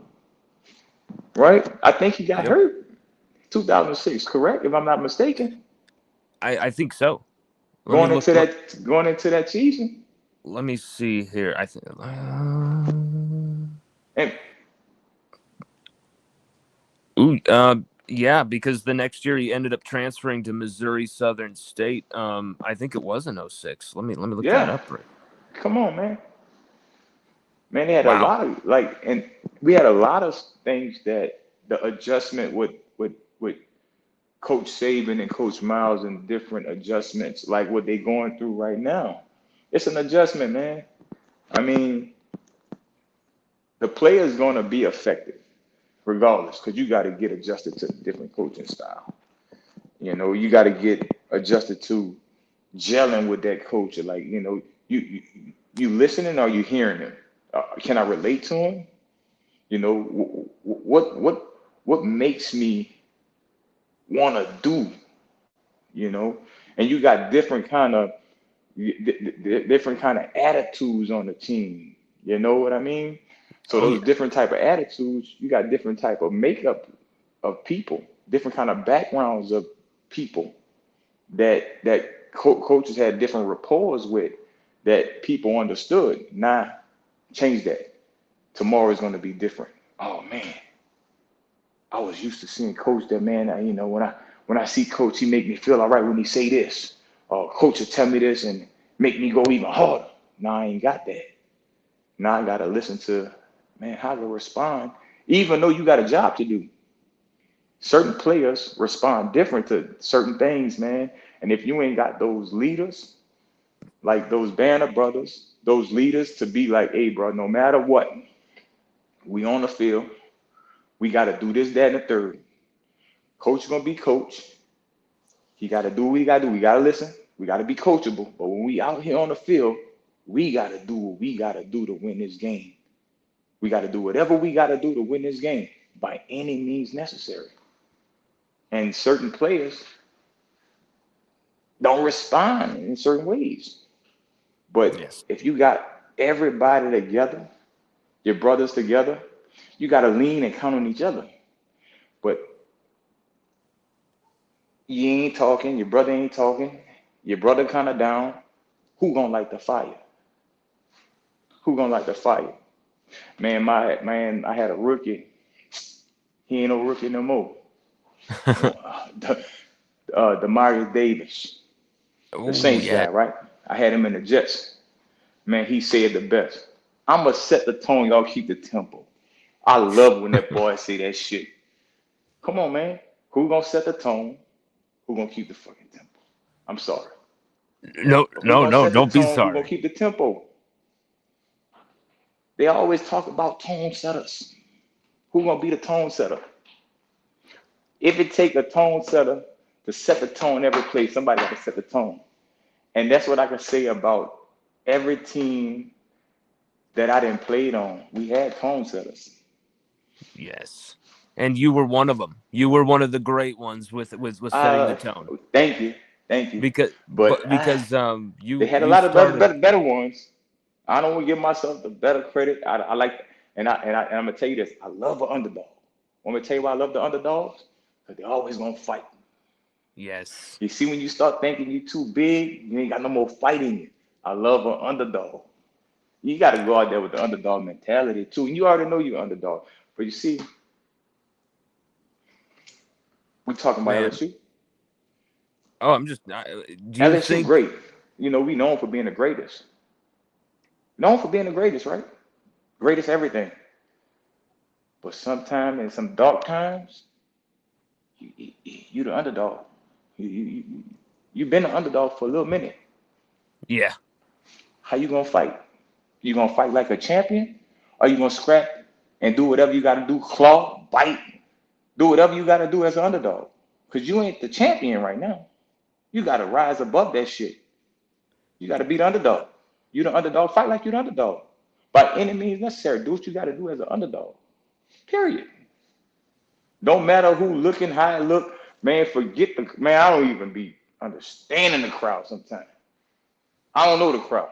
right? I think he got hurt 2006, correct? If I'm not mistaken. I think so. Going into that season. Let me see here. I think. And yeah, because the next year he ended up transferring to Missouri Southern State. I think it was in 06. Let me look that up. Right. Come on, man. Man, they had a lot of and we had a lot of things that the adjustment with Coach Saban and Coach Miles and different adjustments, like what they're going through right now. It's an adjustment, man. I mean, the player's going to be effective regardless, because you got to get adjusted to different coaching style. You know, you got to get adjusted to gelling with that coach. Like, you know, you listening or you hearing him? Can I relate to him? You know, what makes me want to do? You know, and you got different kind of attitudes on the team. You know what I mean? So those different type of attitudes, you got different type of makeup of people, different kind of backgrounds of people that coaches had different rapports with that people understood. Now, change that. Tomorrow is going to be different. Oh man, I was used to seeing coach that, man. You know, when I see coach, he make me feel all right when he say this. Coach will tell me this and make me go even harder. Now I ain't got that. Now I got to listen to, man, how to respond, even though you got a job to do. Certain players respond different to certain things, man. And if you ain't got those leaders, like those Banner brothers, those leaders to be like, hey, bro, no matter what, we on the field, we got to do this, that, and the third. Coach is going to be coach. He got to do what he got to do. We got to listen. We got to be coachable. But when we out here on the field, we got to do what we got to do to win this game. We got to do whatever we got to do to win this game by any means necessary. And certain players don't respond in certain ways. But if you got everybody together, your brothers together, you got to lean and count on each other. But you ain't talking, your brother ain't talking, your brother kind of down. Who gonna light the fire? Who gonna light the fire? Man, I had a rookie. He ain't no rookie no more. Demarius Davis, the Saints guy, right? I had him in the Jets. Man, he said the best. I'm going to set the tone. Y'all keep the tempo. I love when that boy say that shit. Come on, man. Who going to set the tone? Who going to keep the fucking tempo? I'm sorry. No, don't be sorry. Who going to keep the tempo? They always talk about tone setters. Who going to be the tone setter? If it take a tone setter to set the tone every place, somebody got to set the tone. And that's what I can say about every team that I didn't play on. We had tone setters. Yes. And you were one of them. You were one of the great ones with setting the tone. Thank you. Because they had a lot of better ones. I don't want to give myself the better credit. I like, and I'm gonna tell you this. I love an underdog. Want me to tell you why I love the underdogs? Because they're always gonna fight. Yes. You see, when you start thinking you too big, you ain't got no more fight in you. I love an underdog. You got to go out there with the underdog mentality too. And you already know you're underdog. But you see, we talking about LSU. Oh, I'm just. Do you LSU think great? You know, we known for being the greatest. Known for being the greatest, right? Greatest everything. But sometimes in some dark times, you the underdog. You've been the underdog for a little minute. Yeah. How you gonna fight? You gonna fight like a champion, or you gonna scrap and do whatever you got to do, claw, bite, do whatever you got to do as an underdog. Because you ain't the champion right now. You got to rise above that shit. You got to be the underdog. You the underdog. Fight like you the underdog. By any means necessary. Do what you got to do as an underdog. Period. Don't matter who looking, how it look. Man, forget the man. I don't even be understanding the crowd sometimes. I don't know the crowd.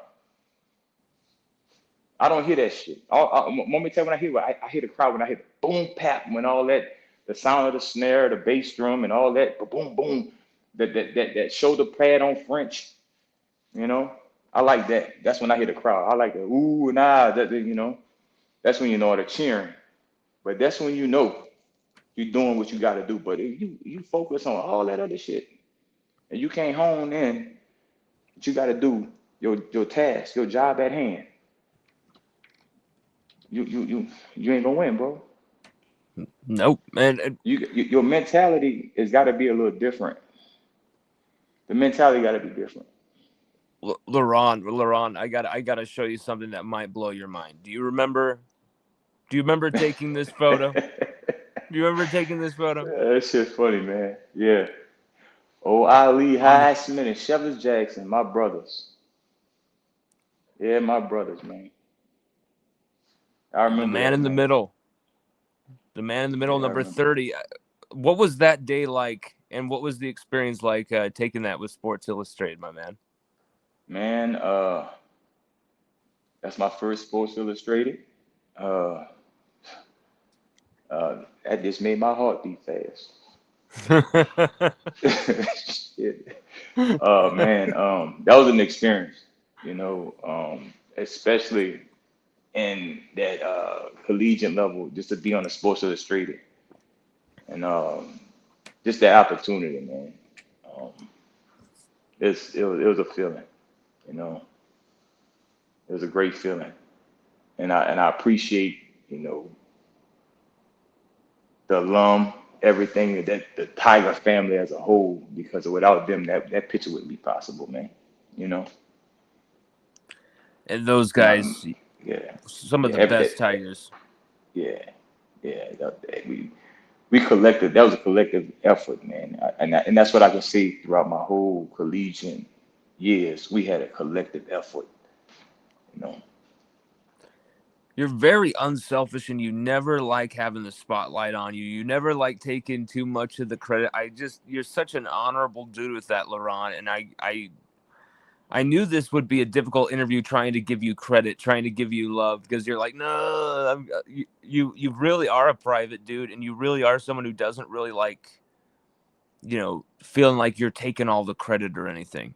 I don't hear that shit. Let me tell you when I hear it. I hear the crowd when I hear the boom pap, when all that, the sound of the snare, the bass drum, and all that boom boom, that shoulder pad on French. You know, I like that. That's when I hear the crowd. I like the ooh nah. You know, that's when you know they're cheering. But that's when you know you're doing what you got to do. But if you focus on all that other shit, and you can't hone in, what you got to do, your task, your job at hand. You ain't gonna win, bro. Nope. And Your mentality has got to be a little different. The mentality got to be different. LaRon, I gotta show you something that might blow your mind. Do you remember taking this photo? Do you remember taking this photo? That shit's funny, man. Yeah. Oh, Ali Highsmith and Shevers Jackson, my brothers. Yeah, my brothers, man. I The remember man that, in the man. middle. The man in the middle, Yeah, I number remember. 30. What was that day like, and what was the experience like taking that with Sports Illustrated, my man? Man, that's my first Sports Illustrated. Uh, that just made my heart beat fast. Shit. Man, that was an experience, you know, especially in that collegiate level, just to be on the Sports Illustrated, and just that opportunity, man. Um, it was a feeling, you know, it was a great feeling, and I appreciate, you know, the alum, everything that the Tiger family as a whole, because without them, that picture wouldn't be possible, man. You know, And those nothing. guys, Yeah, some of yeah, the best Tigers. yeah, yeah. We collected. That was a collective effort, man, and that's what I can say throughout my whole collegiate years. We had a collective effort, you know. You're very unselfish, and you never like having the spotlight on you. You never like taking too much of the credit. You're such an honorable dude with that, LaRon. And I knew this would be a difficult interview, trying to give you credit, trying to give you love, because you're like, no, you really are a private dude, and you really are someone who doesn't really like, feeling like you're taking all the credit or anything.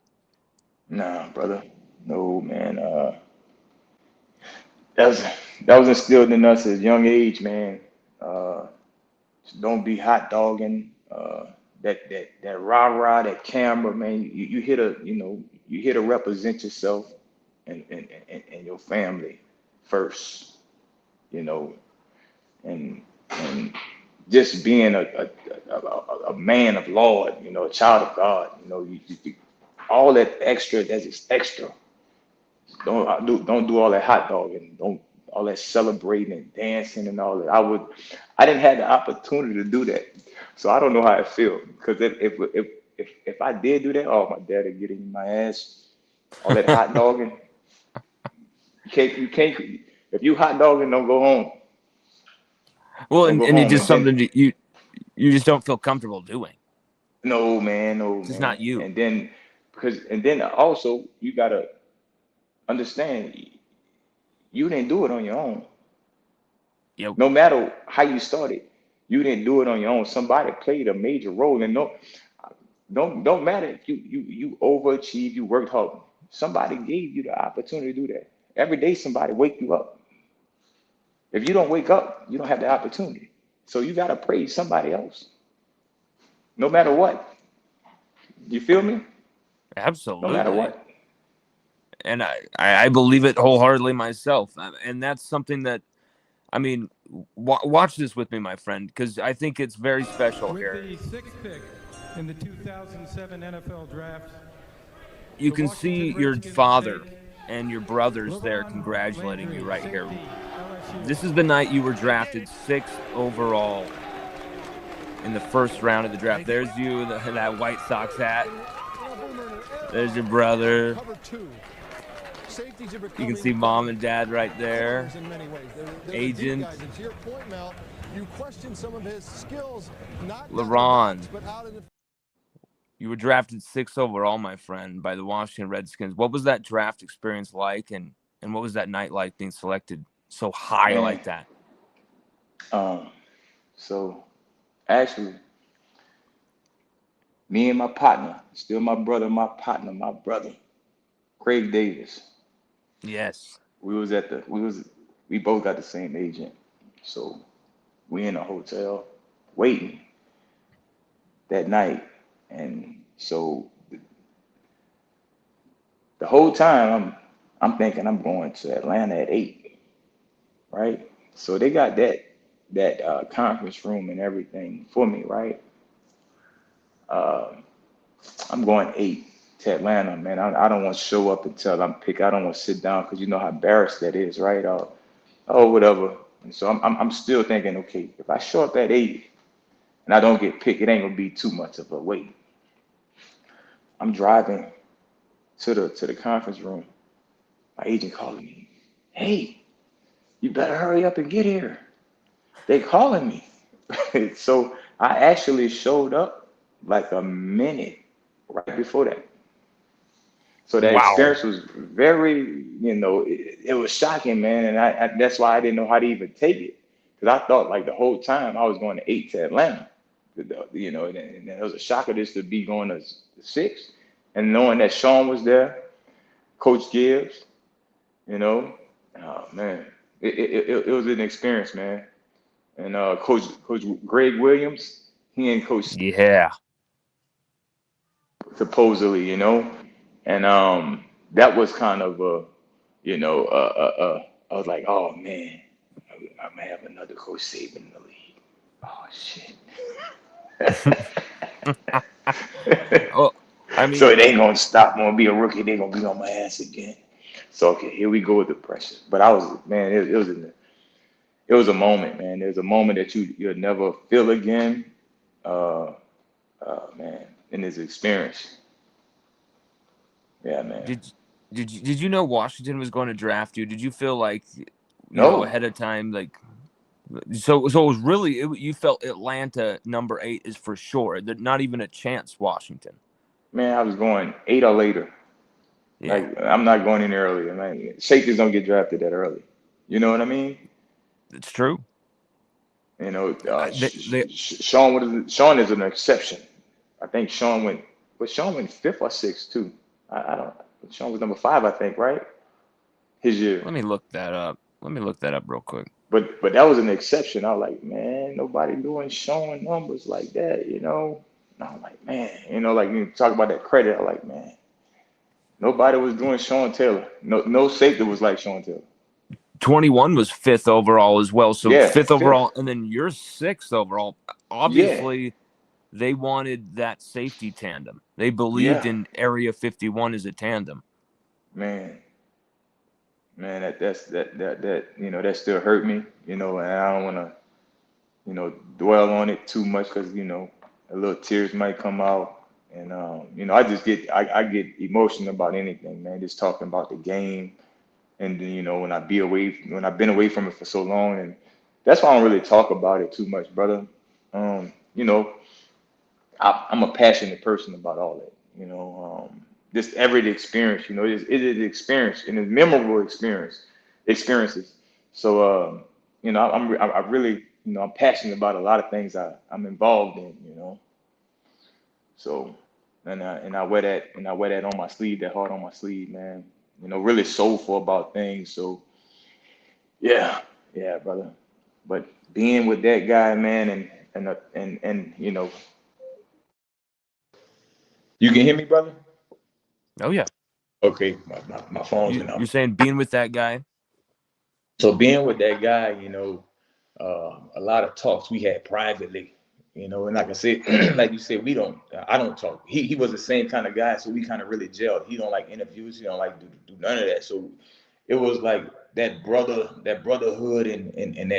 Nah, brother. No, man. That was that was instilled in us at a young age, man. Uh, don't be hot dogging. That rah rah, that camera, man. You hit a, you hit to represent yourself and your family first, you know, and just being a man of Lord, you know, a child of God, you know, all that extra, that's just extra. Don't do all that hot dogging. Don't all that celebrating and dancing and all that. I didn't have the opportunity to do that, so I don't know how it feels. Because if I did do that, oh, my dad would get in my ass. All that hot dogging. You can't. If you hot dogging, don't go home. Well, Don't go and it's home. just And then something that you just don't feel comfortable doing. no, man, no, It's just not man. you. And then also you gotta understand you didn't do it on your own. Yep. No matter how you started, you didn't do it on your own. Somebody played a major role, and no, don't matter if you overachieved, you worked hard. Somebody gave you the opportunity to do that. Every day, somebody wake you up. If you don't wake up, you don't have the opportunity. So you gotta praise somebody else, no matter what. You feel me? No matter Absolutely. what. And I believe it wholeheartedly myself. And that's something that, I mean, watch this with me, my friend, because I think it's very special With here. the sixth pick in the 2007 NFL Draft, You the can Washington see your Redskins father take and your brothers there LaRon congratulating Landry, you right here. safety, LSU. This is the night you were drafted 6th overall in the first round of the draft. There's you in that White Sox hat. There's your brother. You can see mom and dad right there. Agent. To your point, Mel, you question some of his skills, not LaRon. You were drafted 6th overall, my friend, by the Washington Redskins. What was that draft experience like, and what was that night like being selected so high like that? So actually, me and my partner, still my brother, Craig Davis. Yes. We both got the same agent. So we in a hotel waiting that night. And so the whole time I'm thinking I'm going to Atlanta at 8, right? So they got that conference room and everything for me, right? I'm going 8 to Atlanta, man. I don't want to show up until I'm picked. I don't want to sit down because you know how embarrassed that is, right? Oh, whatever. And so I'm still thinking, okay, if I show up at 8 and I don't get picked, it ain't gonna be too much of a wait. I'm driving to the conference room. My agent calling me, hey, you better hurry up and get here. They calling me. So I actually showed up like a minute right before that. So that Wow. experience was very, it was shocking, man. And I that's why I didn't know how to even take it. Because I thought like the whole time I was going to 8 to Atlanta. And it was a shocker just to be going to 6. And knowing that Sean was there, Coach Gibbs, oh man, it was an experience, man. And Coach Greg Williams, he and Coach Yeah. supposedly, and that was kind of I was like, oh man, I might have another Coach Saban in the league. Oh shit. Well, I mean, So it ain't gonna stop. I'm gonna be a rookie. They gonna be on my ass again. So okay, here we go with the pressure. But I was, man, it was a moment, man. There's a moment that you'll never feel again, uh, man, in this experience. Yeah, man. did you know Washington was going to draft you? Did you feel like, No, ahead of time, like, so it was really, you felt Atlanta number 8 is for sure. Not even a chance, Washington. man, I was going 8 or later. Yeah, Like I'm not going any earlier. Man, safeties don't get drafted that early. You know what I mean? it's true. They Sean is an exception. I think Sean went 5th or 6th too. I don't. Sean was number 5, I think, right? His year. Let me look that up. Real quick. But that was an exception. I was like, man, nobody doing Sean numbers like that, And I'm like, man, like you talk about that credit. I'm like, man, nobody was doing Sean Taylor. No safety was like Sean Taylor. 21 was 5th overall as well. So Yeah, 5th overall, 5th. and then you're 6th overall. Yeah, Obviously, they wanted that safety tandem. They believed yeah, in Area 51 as a tandem. man. Man, that still hurt me, and I don't want to, dwell on it too much because, a little tears might come out. And, I get emotional about anything, man, just talking about the game. And then, when I've been away from it for so long, and that's why I don't really talk about it too much, brother. Um, you know, I'm a passionate person about all that, just every experience, it is experience and it's memorable experiences. So, I really, I'm passionate about a lot of things I'm involved in. So, and I wear that on my sleeve, that heart on my sleeve, man. Really soulful about things. So, yeah, yeah, brother. But being with that guy, man, and you can hear me, brother. Oh yeah, Okay, my phone's been you're on. saying being with that guy. So being with that guy, a lot of talks we had privately, and like I said, like you said, I don't talk. He was the same kind of guy, so we kind of really gelled. He don't like interviews. He don't like do none of that. So it was like that brotherhood and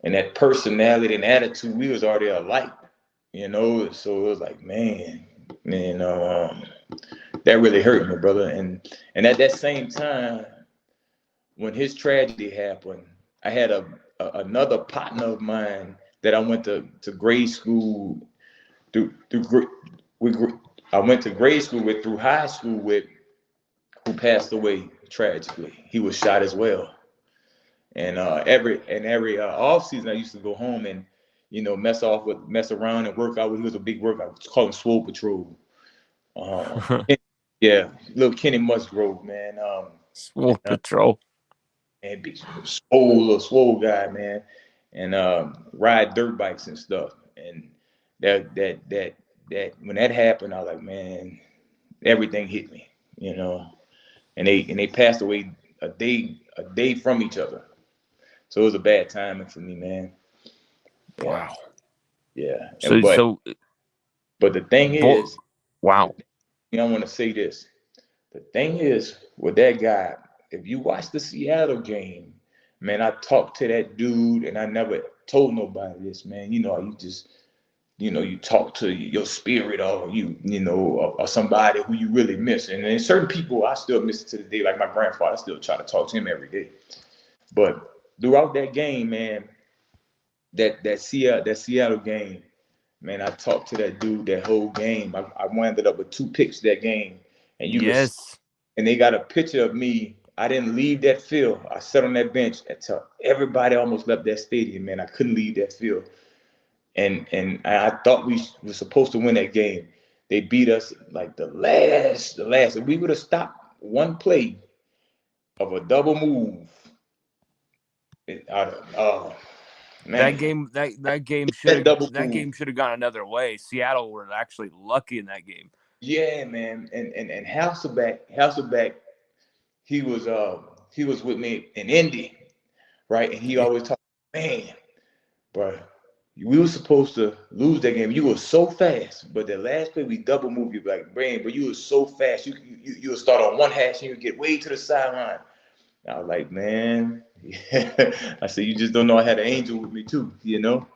that personality and attitude. We was already alike, you know. So it was like, man, that really hurt me, brother. And at that same time, when his tragedy happened, I had another partner of mine that I went to grade school through I went to grade school with through high school with, who passed away tragically. He was shot as well. And every off season, I used to go home and mess around and work out. He was a big workout. We call him Swole Patrol. Um, yeah, little Kenny Musgrove, man. Swole Patrol. And big swole guy, man, and ride dirt bikes and stuff. And that when that happened, I was like, man, everything hit me, you know. And they passed away a day from each other. So it was a bad timing for me, man. Yeah, Wow. yeah. So But the thing is, wow. I want to say this. The thing is with that guy, if you watch the Seattle game, man, I talked to that dude and I never told nobody this, man. You talk to your spirit or or somebody who you really miss. And then certain people I still miss to the day, like my grandfather. I still try to talk to him every day. But throughout that game, man, that Seattle game, man, I talked to that dude that whole game. I wound up with 2 picks that game. And you could Yes. and they got a picture of me. I didn't leave that field. I sat on that bench until everybody almost left that stadium, man. I couldn't leave that field. And I thought we were supposed to win that game. They beat us like the last. If we would have stopped one play of a double move, oh That man, game that double move. should have gone another way. Seattle were actually lucky in that game. Yeah, man. And Hasselback, he was with me in Indy, right? And he always talked, man, bro, we were supposed to lose that game. You were so fast, but the last play we double moved. You like, man, but you were so fast. You would start on one hash and you get way to the sideline. I was like, man, I said, you just don't know I had an angel with me too, you know?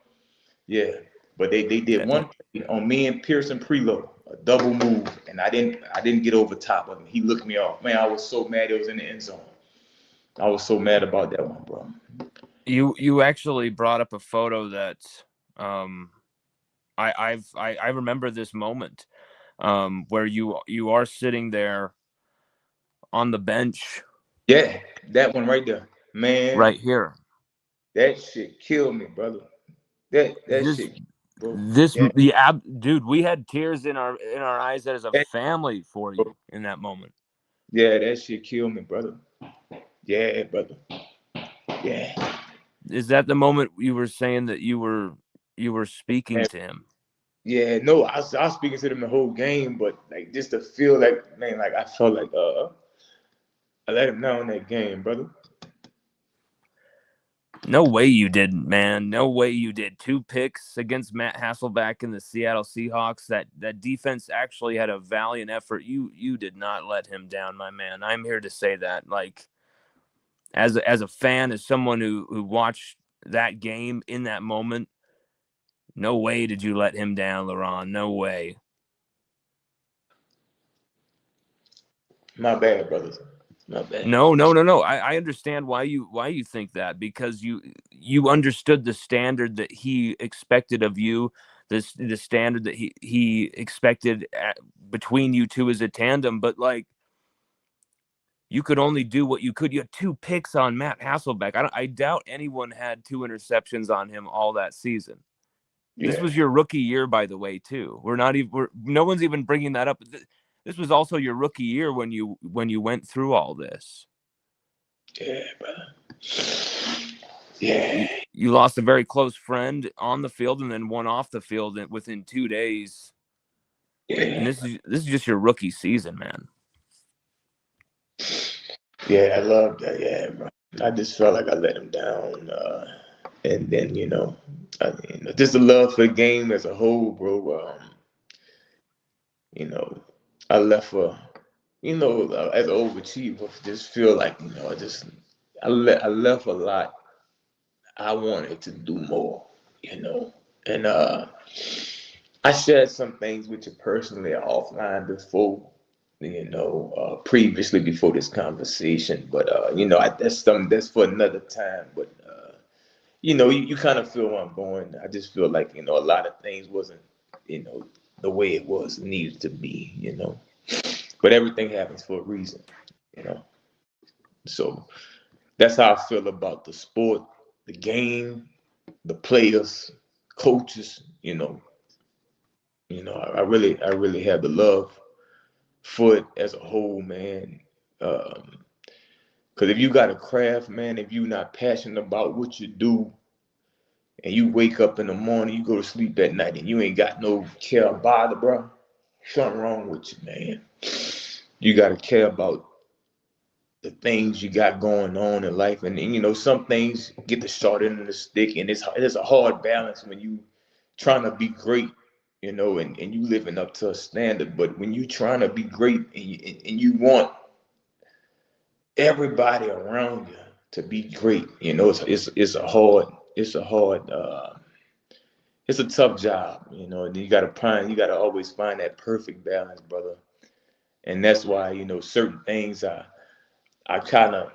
Yeah. But they did one play on me and Pearson Preload, a double move, and I didn't get over top of him. He looked me off. Man, I was so mad it was in the end zone. I was so mad about that one, bro. You actually brought up a photo that I remember this moment where you are sitting there on the bench. Yeah, that one right there, man. Right here. That shit killed me, brother. That This shit, bro. this Yeah, dude, we had tears in our eyes as a that, family for bro. you in that moment. Yeah, that shit killed me, brother. Yeah, brother. Yeah. Is that the moment you were saying that you were speaking And, to him? yeah, no, I was speaking to them the whole game, but like just to feel like, man, like I felt like I let him know in that game, brother. No way you didn't, man. No way you did. 2 picks against Matt Hasselback and the Seattle Seahawks. That defense actually had a valiant effort. You did not let him down, my man. I'm here to say that. Like as a fan, as someone who watched that game in that moment, no way did you let him down, LaRon. No way. My bad, brothers. My bad. No. I understand why you think that, because you understood the standard that he expected of you, the standard that he expected between you two as a tandem. But like, you could only do what you could. You had 2 picks on Matt Hasselbeck. I doubt anyone had 2 interceptions on him all that season. This Yeah, was your rookie year, by the way, too. No one's even bringing that up. This was also your rookie year when you went through all this. yeah, brother. Yeah, You lost a very close friend on the field and then one off the field within 2 days. And yeah, this is just your rookie season, man. yeah. I love that. Yeah, bro. I just felt like I let him down, and then I mean, just the love for the game as a whole, bro. You know, I left for as an overachiever, just feel like, I left a lot. I wanted to do more, and I shared some things with you personally offline before, previously before this conversation. But that's something that's for another time. But you kind of feel where I'm going. I just feel like a lot of things wasn't you know the way it was needed to be. But everything happens for a reason. You know, so that's how I feel about the sport, the game, the players, coaches. I really have the love for it as a whole, man. Because if you got a craft, man, if you're not passionate about what you do, and you wake up in the morning, you go to sleep at night, and you ain't got no care about it, bro, something wrong with you, man. You got to care about the things you got going on in life, and some things get the short end of the stick, and it's a hard balance when you trying to be great, and you living up to a standard. But when you trying to be great, and you want everybody around you to be great, it's a tough job, and you gotta always find that perfect balance, brother. And that's why certain things I kind of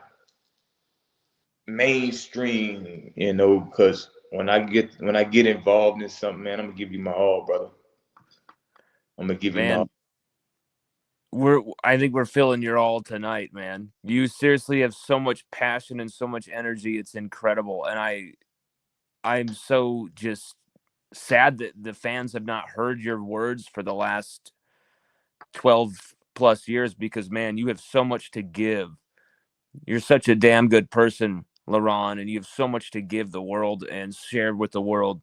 mainstream, because when I get involved in something, man, I'm gonna give you my all, brother. I'm gonna give you my all. Man, I think we're feeling your all tonight, man. You seriously have so much passion and so much energy. It's incredible. And I'm so just sad that the fans have not heard your words for the last 12 plus years, because man, you have so much to give. You're such a damn good person, LaRon, and you have so much to give the world and share with the world.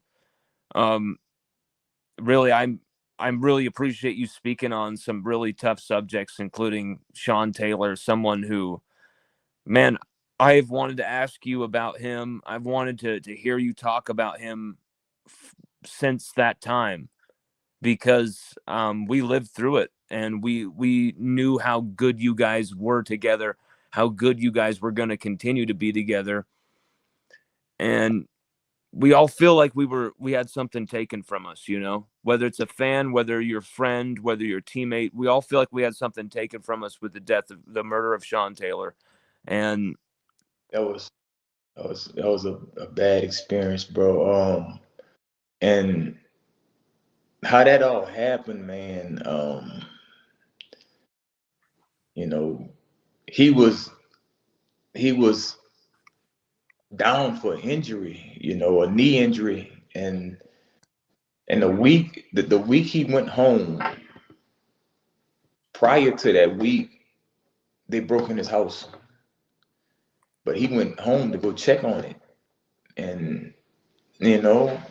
Um, really, I'm really appreciate you speaking on some really tough subjects, including Sean Taylor, someone who, man, I've wanted to ask you about him. I've wanted to hear you talk about him since that time, because we lived through it, and we knew how good you guys were together, how good you guys were going to continue to be together. And we all feel like we had something taken from us, whether it's a fan, whether you're a friend, whether you're a teammate. We all feel like we had something taken from us with the murder of Sean Taylor. And That was that was a bad experience, bro. And how that all happened, man. You know, he was he was down for injury, a knee injury, and the week he went home, prior to that week, they broke in his house, but he went home to go check on it, and you know,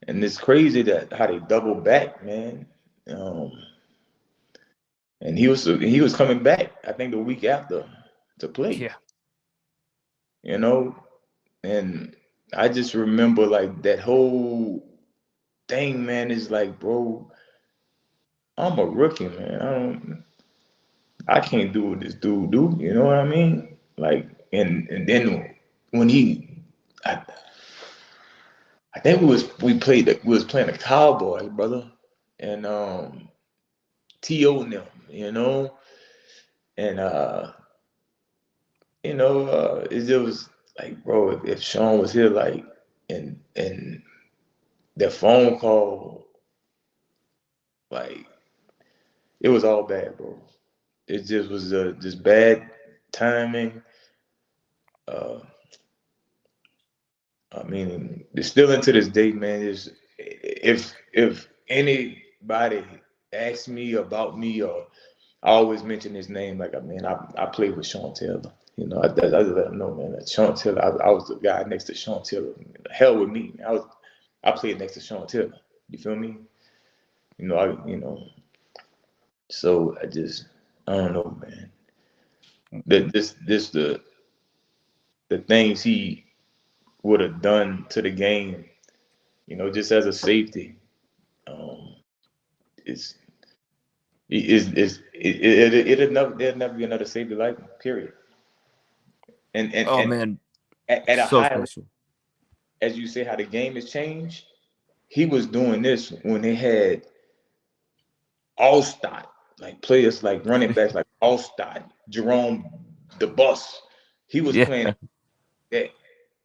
and it's crazy that how they double back, man. Um, and he was coming back, I think, the week after to play, yeah, you know, and I just remember like that whole thing, man. Is like, bro, I'm a rookie, man. I can't do what this dude do. You know what I mean? Like, and then when I, I think we was playing the Cowboys, brother, and T.O. and them, and it just was like, bro, if Sean was here, like, and that phone call, like, it was all bad, bro. It just was just bad timing. Uh, I mean, it's still into this day, man. Is if anybody asks me about me, or I always mention his name, like, I played with Sean Taylor. I just let him know, man. That Sean Taylor, I was the guy next to Sean Taylor. Hell with me, I played next to Sean Taylor. You feel me? So I don't know, man. The things he would have done to the game, just as a safety. Um, it's there'll never be another safety like him, period. Oh And man, at a so high level, special. as you say, how the game has changed. He was doing this when they had Allstott, like players like running backs like Allstott, Jerome the Bus. He was Yeah, playing that.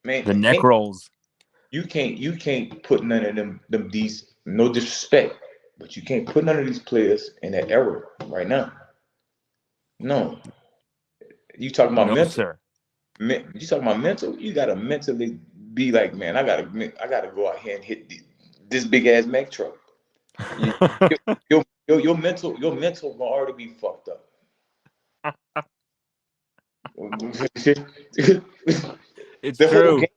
Man, the neck rolls. you can't put none of them these, no disrespect, but you can't put none of these players in that era right now. No. You talking about No, mental. sir. You talking about mental? You gotta mentally be like, man, I gotta go out here and hit this big ass Mack truck. You, your mental gonna already be fucked up. It's The whole true. game,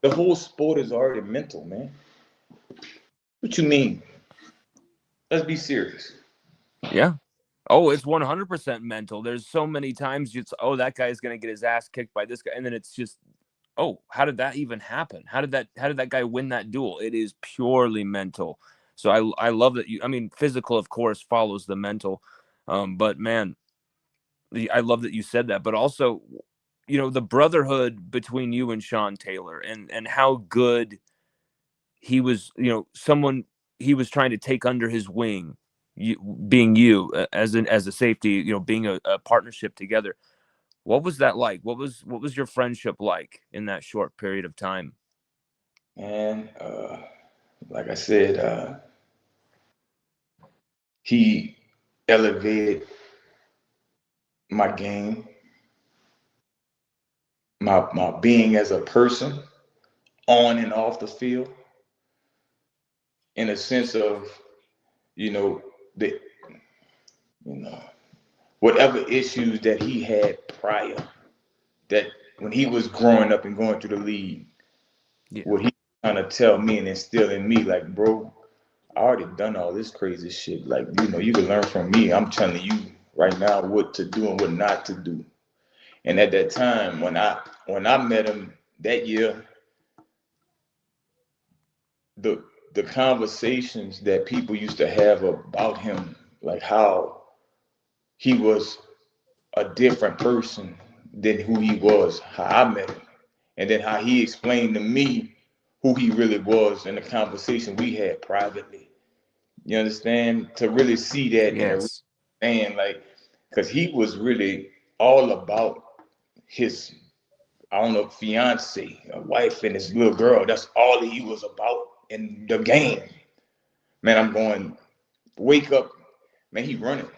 the whole sport is already mental, man. What you mean? Let's be serious. Yeah. Oh, it's 100% mental. There's so many times that guy's going to get his ass kicked by this guy. And then it's just, oh, how did that even happen? How did that guy win that duel? It is purely mental. So I love that physical, of course, follows the mental. But man, I love that you said that, but also, the brotherhood between you and Sean Taylor and how good he was, someone he was trying to take under his wing, being you as a safety, being a partnership together. What was that like? What was your friendship like in that short period of time? And like I said, he elevated my game, my being as a person, on and off the field, in a sense of, the you know whatever issues that he had prior, that when he was growing up and going through the league, Yeah. what he trying to tell me and instill in me, like, bro, I already done all this crazy shit. Like, you can learn from me. I'm telling you right now what to do and what not to do. And at that time, when I met him that year, the conversations that people used to have about him, like how he was a different person than who he was, how I met him, and then how he explained to me who he really was in the conversation we had privately. You understand? To really see that in a Yes. man, like, because he was really all about his, I don't know, fiance, a wife, and his little girl. That's all he was about in the game. Man, I'm going, wake up, man. He running,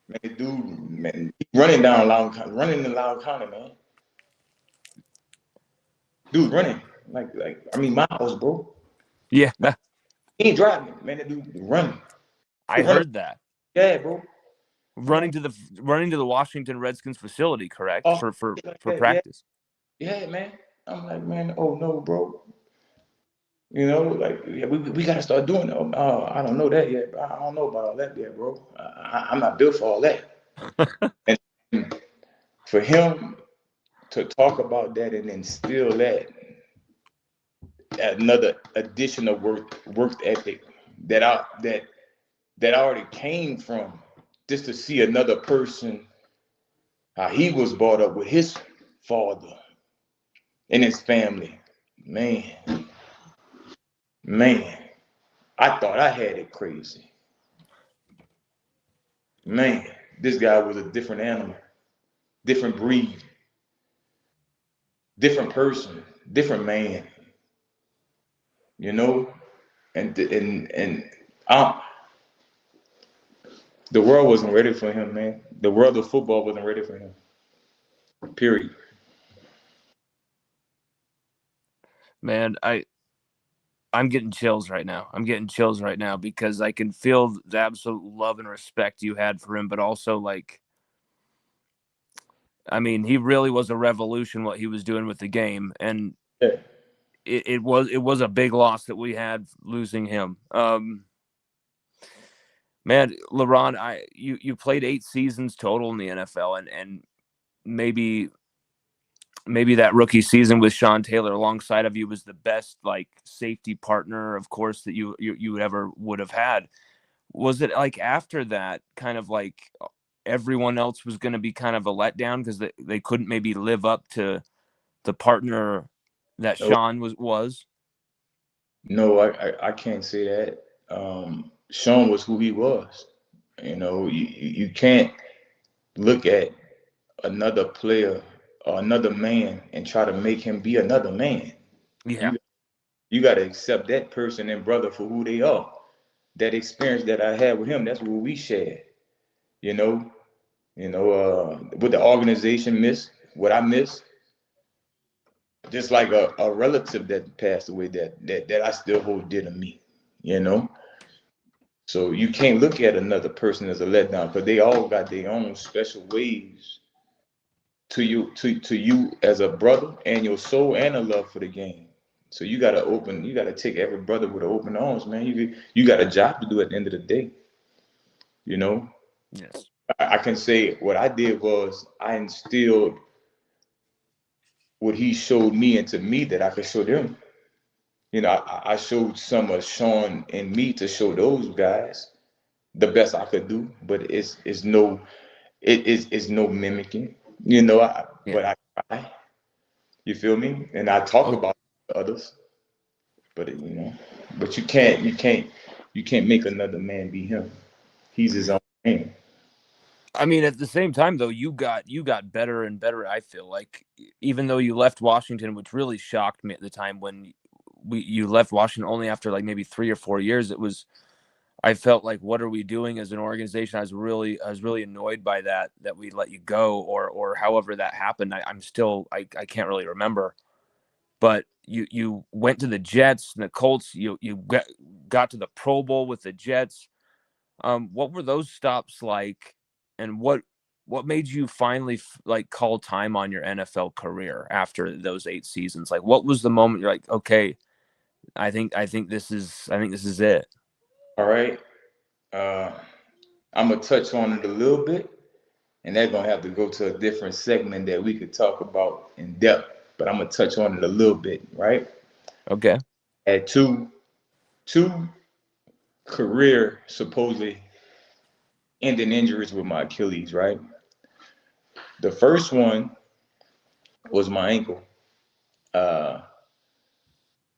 man. Dude, man, he running in Loud County, man. Dude, running miles, bro. Yeah. He ain't driving, man. That dude running. I Running, heard that. yeah, bro. I'm Running like, to the Washington Redskins facility, correct? oh, For yeah, yeah, practice. yeah, man. I'm like, man, oh no, bro. Like, yeah, we gotta start doing that. Oh, I don't know that yet. I don't know about all that yet, bro. I'm not built for all that. And for him to talk about that and instill that, another additional work ethic that already came from, just to see another person, how he was brought up with his father and his family. Man, man, I thought I had it crazy. Man, this guy was a different animal, different breed, different person, different man, you know? And the world wasn't ready for him, man. The world of football wasn't ready for him. Period. Man, I'm getting chills right now. Because I can feel the absolute love and respect you had for him, but also, like, he really was a revolution what he was doing with the game, and Yeah. it was a big loss that we had losing him. Man, LaRon, you played 8 seasons total in the NFL, and maybe that rookie season with Sean Taylor alongside of you was the best, like, safety partner, of course, that you ever would have had. was it like after that kind of like everyone else was going to be kind of a letdown because they couldn't maybe live up to the partner that Sean was? No, I can't say that. Sean was who he was. You can't look at another player or another man and try to make him be another man. Yeah. You got to accept that person and brother for who they are. That experience that I had with him, that's what we shared. You know, what the organization missed, what I missed, just like a relative that passed away that I still hold dear to me. You know, so you can't look at another person as a letdown because they all got their own special ways to you as a brother and your soul and a love for the game. So you gotta take every brother with open arms, man. You got a job to do at the end of the day. You know, Yes. I can say what I did was I instilled what he showed me into me that I could show them. I showed some of Sean in me to show those guys the best I could do, but it's no mimicking. Yeah. But I try. You feel me? And I talk Oh, about others, but but you can't make another man be him. He's his own man. I mean, at the same time, though, you got better and better. I feel like, even though you left Washington, which really shocked me at the time when you left Washington only after like maybe 3 or 4 years. I felt like, what are we doing as an organization? I was really annoyed by that we let you go, or however that happened. I can't really remember. But you went to the Jets and the Colts. You got to the Pro Bowl with the Jets. What were those stops like, and what made you finally like call time on your NFL career after those 8 seasons? Like, what was the moment you're like, okay, I think this is it? All right. Uh, I'm gonna touch on it a little bit, and that's gonna have to go to a different segment that we could talk about in depth. But I'm gonna touch on it a little bit, right? Okay. I had two career supposedly ending injuries with my Achilles, right? The first one was my ankle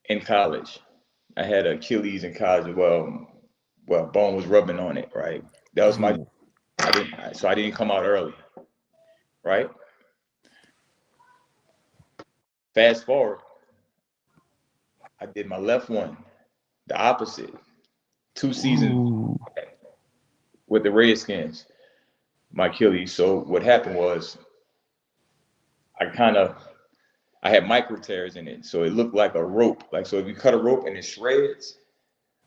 in college. I had Achilles in college. Well, bone was rubbing on it, right? That was my. Ooh. I didn't come out early, right? Fast forward, I did my left one, the opposite. 2 seasons Ooh. with the Redskins, my Achilles. So what happened was I had micro tears in it, so it looked like a rope. Like, so if you cut a rope and it shreds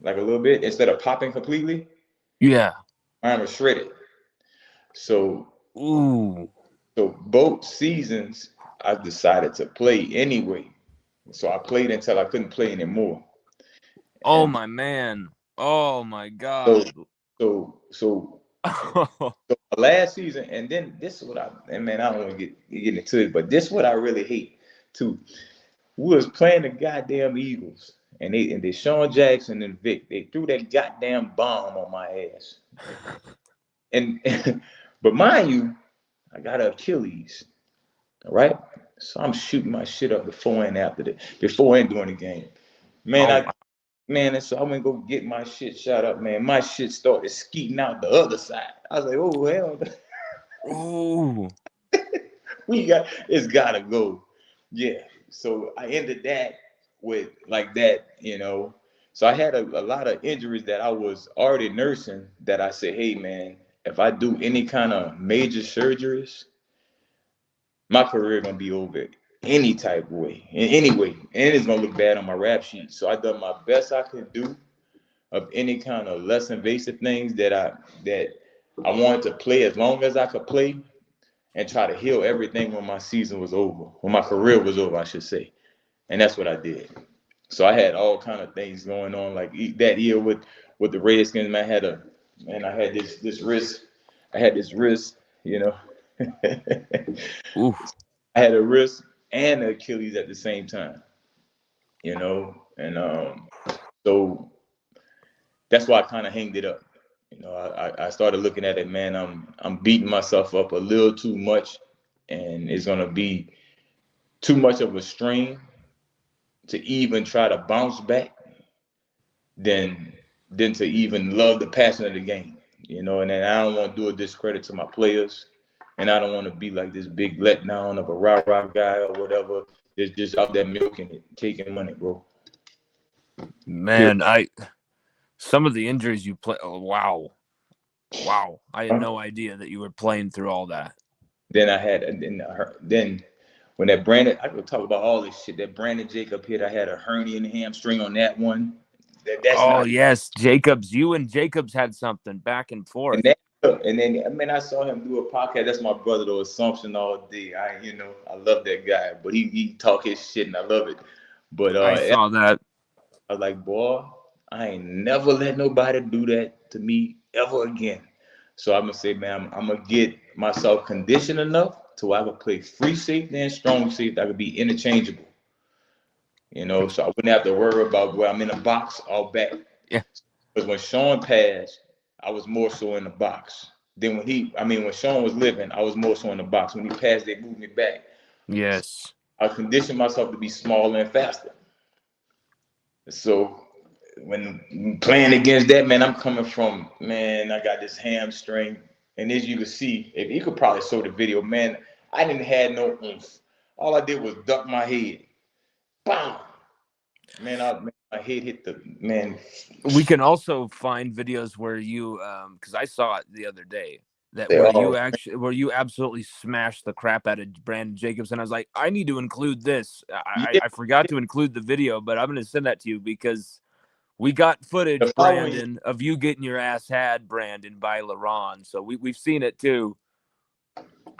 like a little bit instead of popping completely, Yeah. mine was shredded. So Ooh. so both seasons I decided to play anyway. So I played until I couldn't play anymore. Oh And my man. Oh my so God. so last season, and then this is what and man, I don't want to get into it, but this is what I really hate too. We was playing the goddamn Eagles, and they Deshaun Jackson and Vic, they threw that goddamn bomb on my ass. And but mind you, I got an Achilles, all right? So I'm shooting my shit up before and during the game. Man, Oh I wow. man, and so I went go get my shit shot up, man. My shit started skeeting out the other side. I was like, oh hell, Ooh. it's gotta go. Yeah. So I ended that with like that. So I had a lot of injuries that I was already nursing that I said, hey man, if I do any kind of major surgeries, my career gonna be over any type of way, in any way. And it's gonna look bad on my rap sheet. So I done my best I could do of any kind of less invasive things that I wanted to play as long as I could play and try to heal everything when my season was over, when my career was over, I should say. And that's what I did. So I had all kind of things going on. Like that year with the Redskins, man, I had this wrist. I had this wrist, you know. Ooh. I had a wrist and an Achilles at the same time, and so that's why I kind of hanged it up. You know, I started looking at it, man. I'm beating myself up a little too much, and it's gonna be too much of a strain to even try to bounce back than to even love the passion of the game. You know, and then I don't want to do a discredit to my players, and I don't want to be like this big letdown of a rah-rah guy or whatever. That's just out there milking it, taking money, bro. Man, some of the injuries you play. Oh, wow. I had no idea that you were playing through all that. Then I had, then when that Brandon, I could talk about all this shit. That Brandon Jacob hit, I had a herniated hamstring on that one. That's Oh, not. yes, Jacobs. You and Jacobs had something back and forth. And then, I mean, I saw him do a podcast. That's my brother, though, Assumption all day. I love that guy, but he talk his shit, and I love it. But I saw that. I was like, boy, I ain't never let nobody do that to me ever again. So I'm gonna say, man, I'm gonna get myself conditioned enough to where I could play free safety and strong safety. I could be interchangeable. You know, so I wouldn't have to worry about where I'm in a box or back. Yeah. Because when Sean passed, I was more so in the box. Then when Sean was living, I was more so in the box. When he passed, they moved me back. Yes. I conditioned myself to be smaller and faster. So when playing against that, man, I'm coming from, man, I got this hamstring. And as you can see, if you could probably show the video, man, I didn't have no oomph. All I did was duck my head. Bam! Man, my head hit the, man. We can also find videos where you, because I saw it the other day, that where you absolutely smashed the crap out of Brandon Jacobs, and I was like, I need to include this. I forgot to include the video, but I'm going to send that to you because we got footage, Brandon, of you getting your ass had, Brandon, by LaRon. So we've seen it too.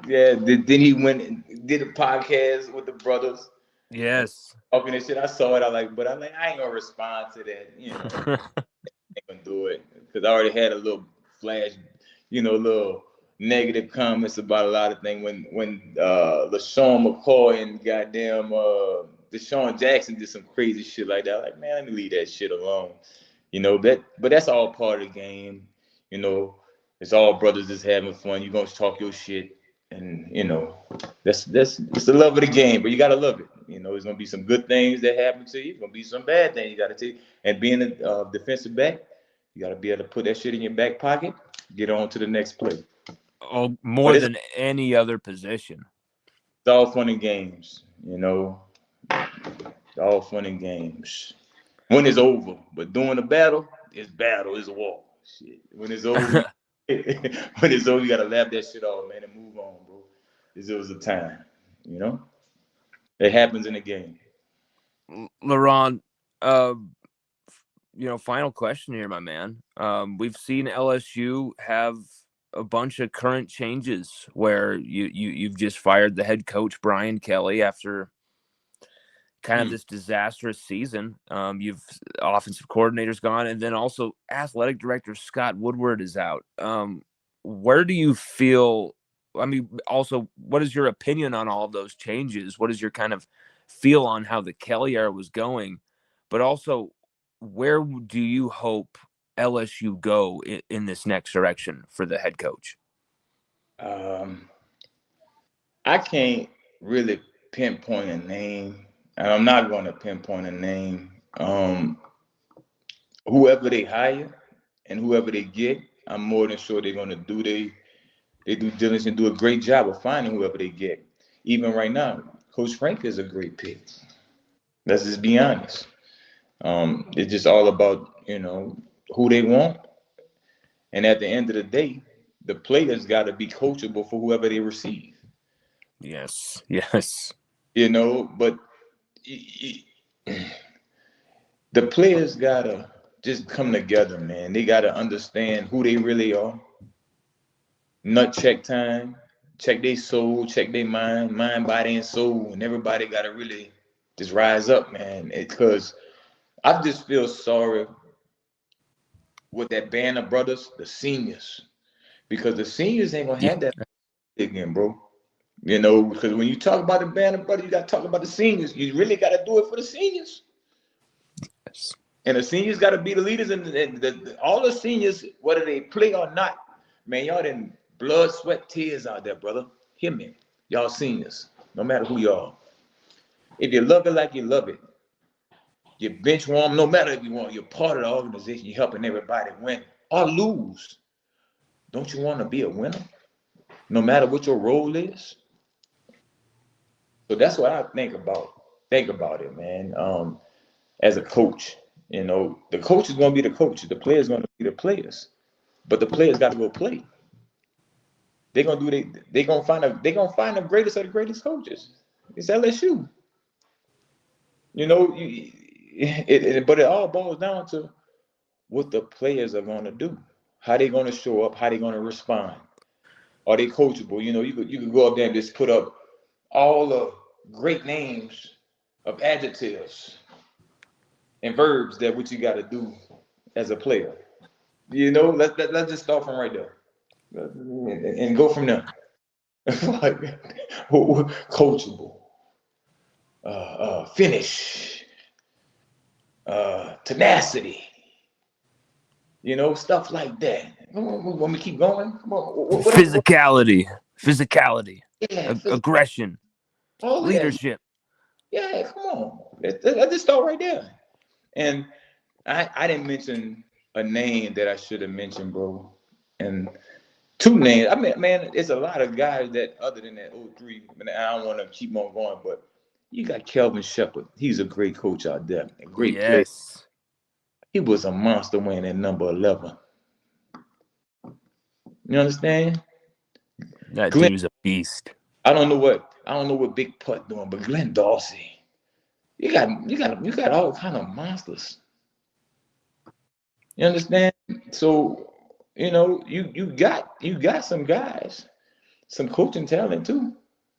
Yeah, then he went and did a podcast with the brothers. Yes. Talking and shit. I saw it. I ain't gonna respond to that. You know, I ain't gonna do it because I already had a little flash, little negative comments about a lot of things when LaShawn McCoy and goddamn Deshaun Jackson did some crazy shit like that. Like, man, let me leave that shit alone. But that's all part of the game. It's all brothers just having fun. You gonna talk your shit, and that's it's the love of the game. But you gotta love it. There's gonna be some good things that happen to you. There's gonna be some bad things you gotta take. And being a defensive back, you gotta be able to put that shit in your back pocket. Get on to the next play. Oh, more than any other position. It's all fun and games, It's all fun and games. When it's over, but during the battle, it's war. Shit. When it's over, you gotta laugh that shit off, man, and move on, bro. It was a time, It happens in the game. LaRon, final question here, my man. We've seen LSU have a bunch of current changes where you've just fired the head coach Brian Kelly after kind of this disastrous season. You've offensive coordinator's gone, and then also athletic director Scott Woodward is out. Where do you feel? I mean, also, what is your opinion on all of those changes? What is your kind of feel on how the Kelly era was going? But also, where do you hope LSU go in this next direction for the head coach? I can't really pinpoint a name, and I'm not going to pinpoint a name. Whoever they hire and whoever they get, I'm more than sure they're going to do their due diligence and do a great job of finding whoever they get. Even right now, Coach Frank is a great pick. Let's just be honest. It's just all about, who they want. And at the end of the day, the players got to be coachable for whoever they receive. Yes. But the players got to just come together, man. They got to understand who they really are. Nut check time. Check their soul, check their mind, body, and soul. And everybody got to really just rise up, man. Because I just feel sorry with that band of brothers, the seniors. Because the seniors ain't going to have that again, bro. Because when you talk about the band of brothers, you got to talk about the seniors. You really got to do it for the seniors. Yes. And the seniors got to be the leaders, and all the seniors, whether they play or not, man, y'all done blood, sweat, tears out there, brother. Hear me, y'all seniors, no matter who y'all. If you love it like you love it, you bench warm, no matter if you want, you're part of the organization, you're helping everybody win or lose. Don't you want to be a winner, no matter what your role is? So that's what I think about. Think about it, man. As a coach, the coach is going to be the coach. The players going to be the players, but the players got to go play. They're gonna do they gonna find the greatest of the greatest coaches. It's LSU. But it all boils down to what the players are gonna do, how they gonna show up, how they gonna respond. Are they coachable? You could go up there and just put up all the great names of adjectives and verbs that what you got to do as a player. Let's just start from right there and go from there. Coachable, finish, tenacity, stuff like that. When we keep going, come on. Physicality, Yeah, aggression, all of leadership. That. Yeah, come on. Let's just start right there. And I didn't mention a name that I should have mentioned, bro. And two names. I mean, man, it's a lot of guys that other than that 03. I don't want to keep on going, but you got Kelvin Shepard. He's a great coach out there, a great player. He was a monster winning at number 11. You understand? That dude is a beast. I don't know what Big Putt doing, but Glenn Dorsey, you got all kind of monsters. You understand? So you got some guys, some coaching talent too,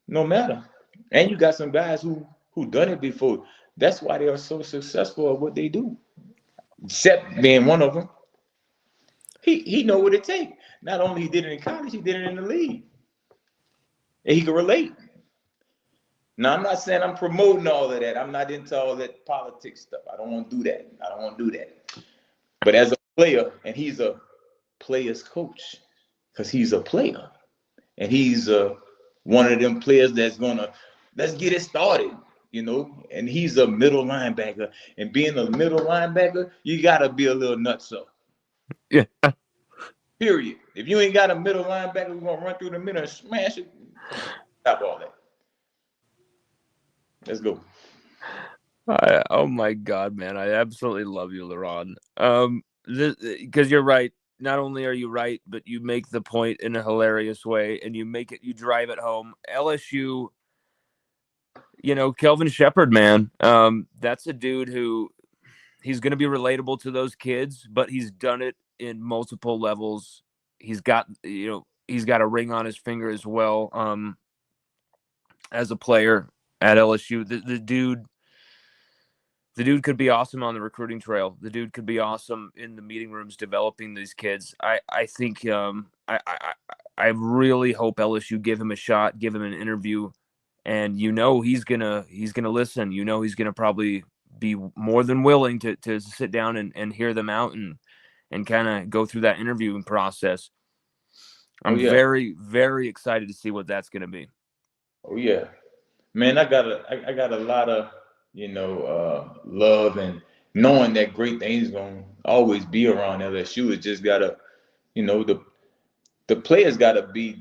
no matter. And you got some guys who done it before. That's why they are so successful at what they do. Shep being one of them. He know what it takes. Not only he did it in college, he did it in the league. And he can relate. Now, I'm not saying I'm promoting all of that. I'm not into all that politics stuff. I don't want to do that. But as a player, and he's a player's coach, because he's a player. And he's one of them players that's gonna, let's get it started, and he's a middle linebacker. And being a middle linebacker, you gotta be a little nutso. Yeah. Period. If you ain't got a middle linebacker who's gonna run through the middle and smash it, stop all that. Let's go. Oh my God, man! I absolutely love you, LaRon. Because you're right. Not only are you right, but you make the point in a hilarious way, and you drive it home. LSU, Kelvin Shepard, man. That's a dude who he's going to be relatable to those kids, but he's done it in multiple levels. He's got a ring on his finger as well. As a player at LSU, the dude could be awesome on the recruiting trail. The dude could be awesome in the meeting rooms developing these kids. I think I really hope LSU give him a shot, give him an interview, and he's gonna listen. He's gonna probably be more than willing to sit down and hear them out and kind of go through that interviewing process. I'm very, very excited to see what that's gonna be. Oh yeah, man! I got a lot of love and knowing that great things gonna always be around LSU. It just gotta, the players gotta do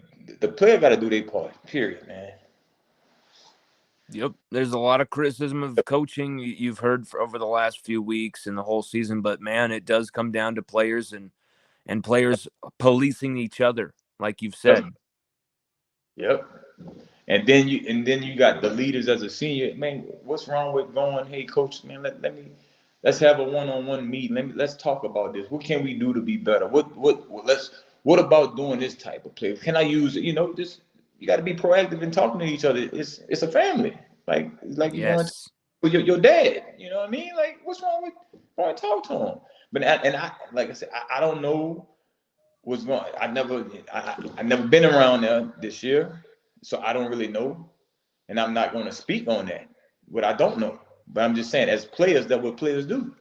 their part. Period, man. Yep, there's a lot of criticism of coaching you've heard over the last few weeks and the whole season, but man, it does come down to players and players policing each other, like you've said. Yep. And then you got the leaders as a senior. Man, what's wrong with going, hey coach, man, let's have a one-on-one meeting. Let's talk about this. What can we do to be better? What about doing this type of play? Can I use it? Just you got to be proactive in talking to each other. It's a family. Like you want to with your dad. You know what I mean? Like, what's wrong with going to talk to him? But I like I said, I don't know what's wrong. I never been around there this year. So I don't really know, and I'm not going to speak on that, what I don't know. But I'm just saying, as players, that's what players do.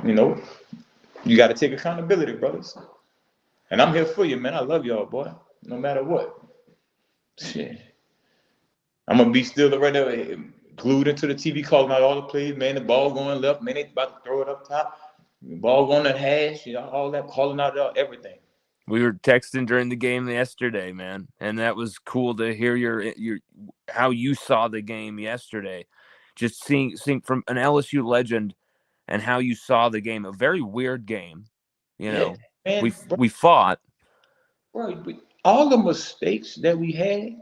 you know, you got to take accountability, brothers. And I'm here for you, man. I love y'all, boy. No matter what. Shit. I'm going to be still right there, glued into the TV, calling out all the plays. Man, the ball going left. Man, they about to throw it up top. The ball going to hash. You know, all that, calling out everything. We were texting during the game yesterday, man, and that was cool to hear your how you saw the game yesterday. Just seeing from an LSU legend and how you saw the game. A very weird game, you know. Man, we fought. Bro, all the mistakes that we had,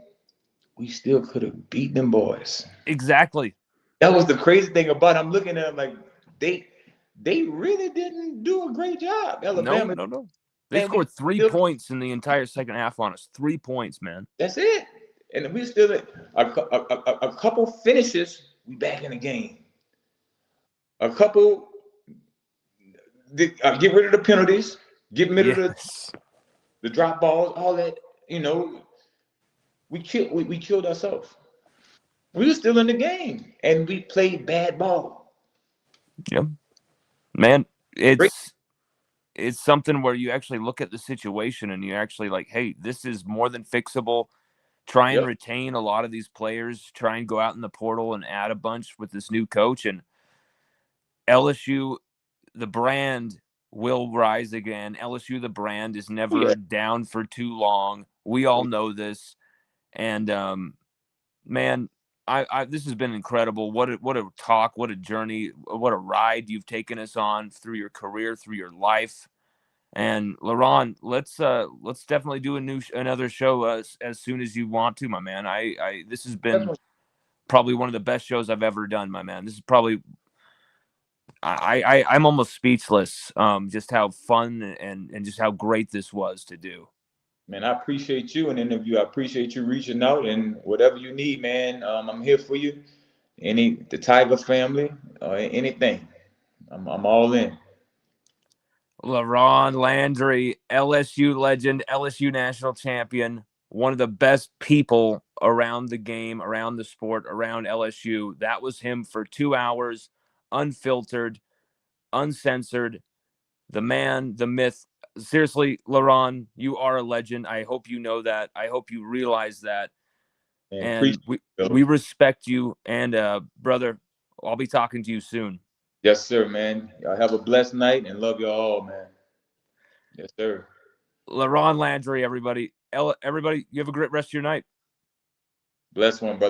we still could have beat them boys. Exactly. That was the crazy thing about it. I'm looking at them like they really didn't do a great job. Alabama. No. They scored 3 points in the entire second half on us. 3 points, man. That's it. And we still a couple finishes, we back in the game. A couple get rid of the penalties, get rid of the drop balls, all that, you know. We killed ourselves. We were still in the game, and we played bad ball. Yep. Man, it's something where you actually look at the situation and you actually like, hey, this is more than fixable. Try and retain a lot of these players. Try and go out in the portal and add a bunch with this new coach. And LSU, the brand will rise again. LSU, the brand, is never down for too long. We all know this. And, man, I this has been incredible. What a talk, what a journey, what a ride you've taken us on through your career, through your life. And LaRon, let's definitely do another show as soon as you want to, my man. This has been probably one of the best shows I've ever done, my man. This is probably I'm almost speechless. Just how fun and just how great this was to do. Man, I appreciate you an interview. I appreciate you reaching out, and whatever you need, man, I'm here for you. The Tiger family, anything, I'm all in. LaRon Landry, LSU legend, LSU national champion, one of the best people around the game, around the sport, around LSU. That was him for 2 hours, unfiltered, uncensored. The man, the myth. Seriously, LaRon, you are a legend. I hope you know that. I hope you realize that. Man, and we respect you. And brother, I'll be talking to you soon. Yes, sir, man. Y'all have a blessed night and love you all, man. Yes, sir. LaRon Landry, everybody. Everybody, you have a great rest of your night. Bless one, brother.